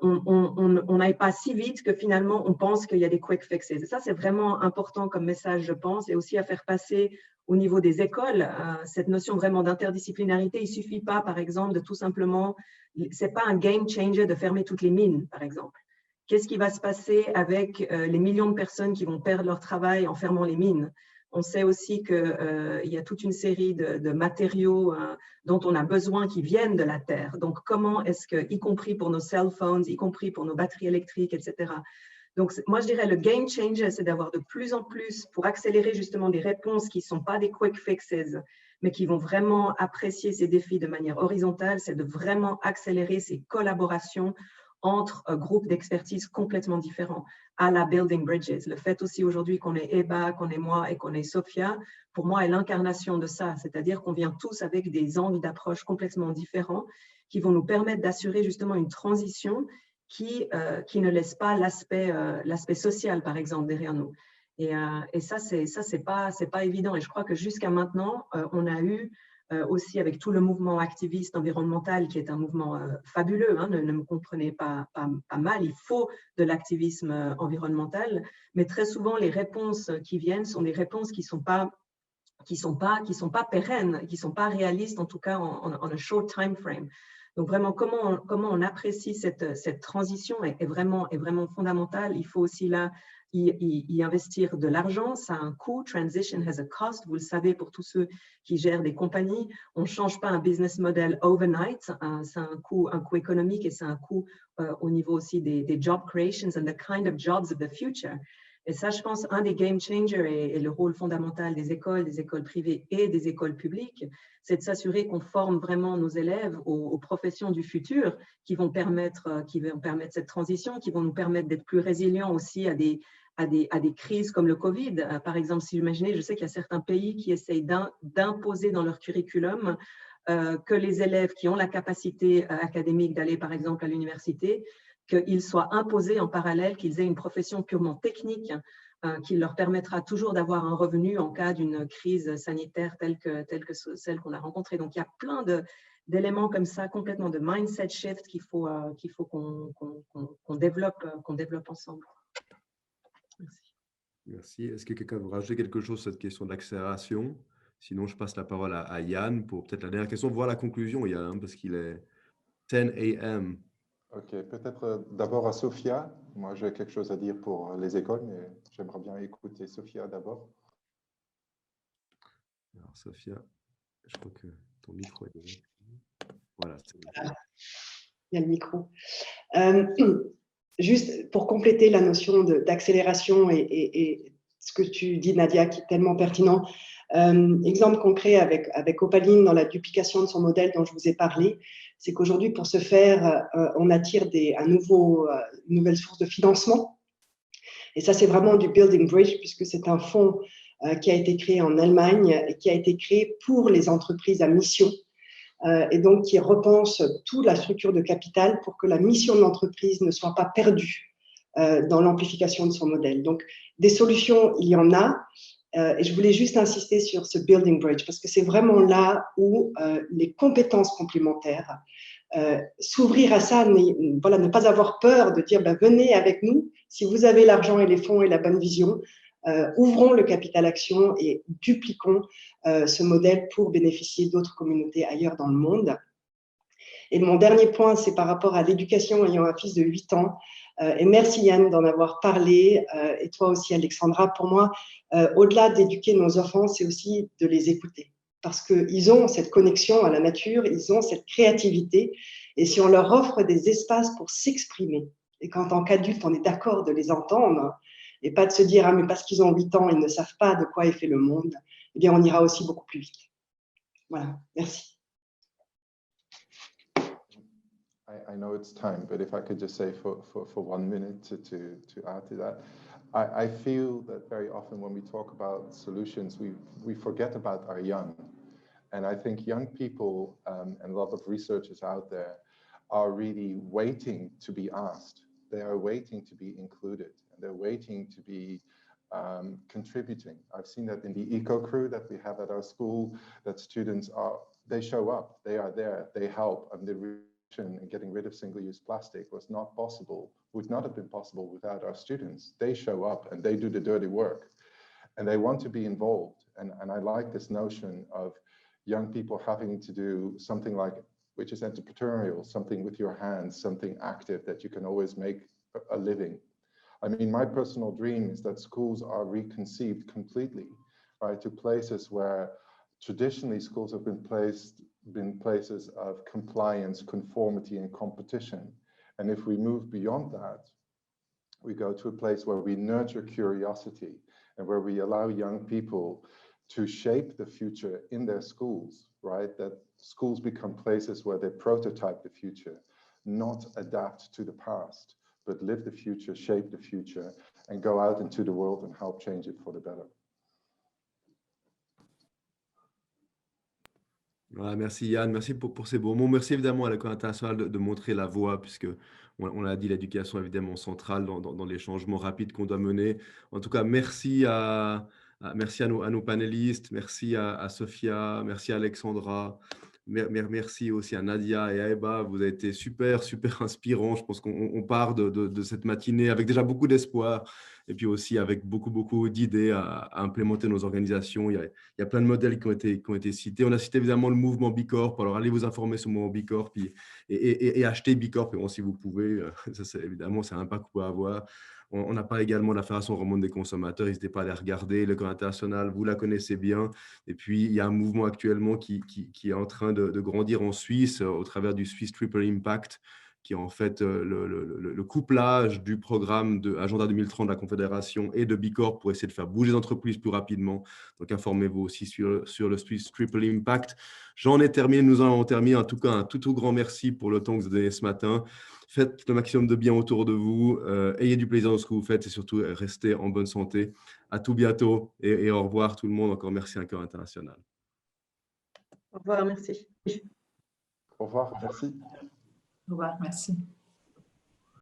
on n'aille pas si vite que finalement on pense qu'il y a des quick fixes. Et ça, c'est vraiment important comme message, je pense, et aussi à faire passer au niveau des écoles, cette notion vraiment d'interdisciplinarité. Il ne suffit pas, par exemple, de tout simplement, ce n'est pas un game changer de fermer toutes les mines, par exemple. Qu'est-ce qui va se passer avec les millions de personnes qui vont perdre leur travail en fermant les mines? On sait aussi qu'il y a toute une série de matériaux dont on a besoin qui viennent de la Terre. Donc, comment est-ce que, y compris pour nos cell phones, y compris pour nos batteries électriques, etc. Donc, moi, je dirais le game changer, c'est d'avoir de plus en plus, pour accélérer justement des réponses qui ne sont pas des quick fixes, mais qui vont vraiment apprécier ces défis de manière horizontale, c'est de vraiment accélérer ces collaborations entre groupes d'expertise complètement différents, à la Building Bridges. Le fait aussi aujourd'hui qu'on est EBA, qu'on est moi et qu'on est Sofia, pour moi, est l'incarnation de ça, c'est-à-dire qu'on vient tous avec des angles d'approche complètement différents qui vont nous permettre d'assurer justement une transition qui ne laisse pas l'aspect social, par exemple, derrière nous. Et ça, c'est pas évident. Et je crois que jusqu'à maintenant, on a eu aussi avec tout le mouvement activiste environnemental, qui est un mouvement fabuleux, hein, ne me comprenez pas mal, il faut de l'activisme environnemental, mais très souvent, les réponses qui viennent sont des réponses qui sont pas pérennes, qui ne sont pas réalistes, en tout cas en un short time frame. Donc vraiment, comment on apprécie cette transition est vraiment fondamentale. Il faut aussi là y investir de l'argent, ça a un coût. Transition has a cost, vous le savez pour tous ceux qui gèrent des compagnies. On ne change pas un business model overnight, c'est un coût économique et c'est un coût au niveau aussi des job creations and the kind of jobs of the future. Et ça, je pense, un des game changers et le rôle fondamental des écoles privées et des écoles publiques, c'est de s'assurer qu'on forme vraiment nos élèves aux professions du futur qui vont permettre cette transition, qui vont nous permettre d'être plus résilients aussi à des crises comme le Covid. Par exemple, si vous imaginez, je sais qu'il y a certains pays qui essayent d'imposer dans leur curriculum que les élèves qui ont la capacité académique d'aller, par exemple, à l'université, qu'ils soient imposés en parallèle, qu'ils aient une profession purement technique qui leur permettra toujours d'avoir un revenu en cas d'une crise sanitaire telle que celle qu'on a rencontrée. Donc, il y a plein d'éléments comme ça, complètement de mindset shift qu'il faut qu'on développe ensemble. Merci. Est-ce que quelqu'un veut rajouter quelque chose sur cette question d'accélération? Sinon, je passe la parole à Yann pour peut-être la dernière question, voir la conclusion, Yann, parce qu'il est 10 a.m. Ok, peut-être d'abord à Sophia. Moi, j'ai quelque chose à dire pour les écoles, mais j'aimerais bien écouter Sophia d'abord. Alors, Sophia, je crois que ton micro est déjà... Voilà, c'est bon. Il y a le micro. Juste pour compléter la notion d'accélération et ce que tu dis, Nadia, qui est tellement pertinent. Exemple concret avec Opaline dans la duplication de son modèle dont je vous ai parlé, c'est qu'aujourd'hui, pour ce faire, on attire une nouvelle source de financement. Et ça, c'est vraiment du Building Bridge, puisque c'est un fonds qui a été créé en Allemagne et qui a été créé pour les entreprises à mission. Et donc qui repense toute la structure de capital pour que la mission de l'entreprise ne soit pas perdue dans l'amplification de son modèle. Donc, des solutions, il y en a. Et je voulais juste insister sur ce Building Bridge, parce que c'est vraiment là où les compétences complémentaires, s'ouvrir à ça, voilà, ne pas avoir peur de dire venez avec nous, si vous avez l'argent et les fonds et la bonne vision, ouvrons le capital action et dupliquons ce modèle pour bénéficier d'autres communautés ailleurs dans le monde. Et mon dernier point, c'est par rapport à l'éducation ayant un fils de 8 ans. Et merci Yann d'en avoir parlé, et toi aussi Alexandra. Pour moi, au-delà d'éduquer nos enfants, c'est aussi de les écouter. Parce qu'ils ont cette connexion à la nature, ils ont cette créativité. Et si on leur offre des espaces pour s'exprimer, et qu'en tant qu'adulte, on est d'accord de les entendre, et pas de se dire « Ah, mais parce qu'ils ont 8 ans, ils ne savent pas de quoi est fait le monde », eh bien, on ira aussi beaucoup plus vite. Voilà, merci. I know it's time, but if I could just say for 1 minute to add to that, I feel that very often when we talk about solutions, we forget about our young. And I think young people and a lot of researchers out there are really waiting to be asked. They are waiting to be included. And they're waiting to be contributing. I've seen that in the eco crew that we have at our school, that students they show up, they are there, they help. And and getting rid of single-use plastic would not have been possible without our students. They show up and they do the dirty work and they want to be involved. And I like this notion of young people having to do something which is entrepreneurial, something with your hands, something active that you can always make a living. I mean, my personal dream is that schools are reconceived completely, right, to places where traditionally schools have been places of compliance, conformity, and competition. And if we move beyond that, we go to a place where we nurture curiosity and where we allow young people to shape the future in their schools, right? That schools become places where they prototype the future, not adapt to the past, but live the future, shape the future, and go out into the world and help change it for the better. Voilà, merci Yann, merci pour ces beaux mots. Merci évidemment à l'École internationale de montrer la voie, puisque on l'a dit, l'éducation est évidemment centrale dans les changements rapides qu'on doit mener. En tout cas, merci à nos panélistes, merci à Sophia, merci à Alexandra, merci aussi à Nadia et à Eba. Vous avez été super inspirants. Je pense qu'on part de cette matinée avec déjà beaucoup d'espoir et puis aussi avec beaucoup d'idées à implémenter nos organisations. Il y a plein de modèles qui ont été cités. On a cité évidemment le mouvement Bicorp. Alors, allez vous informer sur le mouvement Bicorp et achetez Bicorp si vous pouvez. Ça, évidemment, c'est un impact qu'on peut avoir. On a parlé également de la Fédération romande des consommateurs. N'hésitez pas à aller regarder. L'École internationale, vous la connaissez bien. Et puis, il y a un mouvement actuellement qui est en train de grandir en Suisse au travers du Swiss Triple Impact, qui est en fait le couplage du programme de Agenda 2030 de la Confédération et de Bicorp pour essayer de faire bouger les entreprises plus rapidement. Donc, informez-vous aussi sur le Swiss Triple Impact. J'en ai terminé, nous en avons terminé. En tout cas, un tout grand merci pour le temps que vous avez donné ce matin. Faites le maximum de bien autour de vous. Ayez du plaisir dans ce que vous faites et surtout, restez en bonne santé. À tout bientôt et au revoir tout le monde. Encore merci à l'École internationale. Au revoir, merci. Au revoir, merci. Au revoir, merci.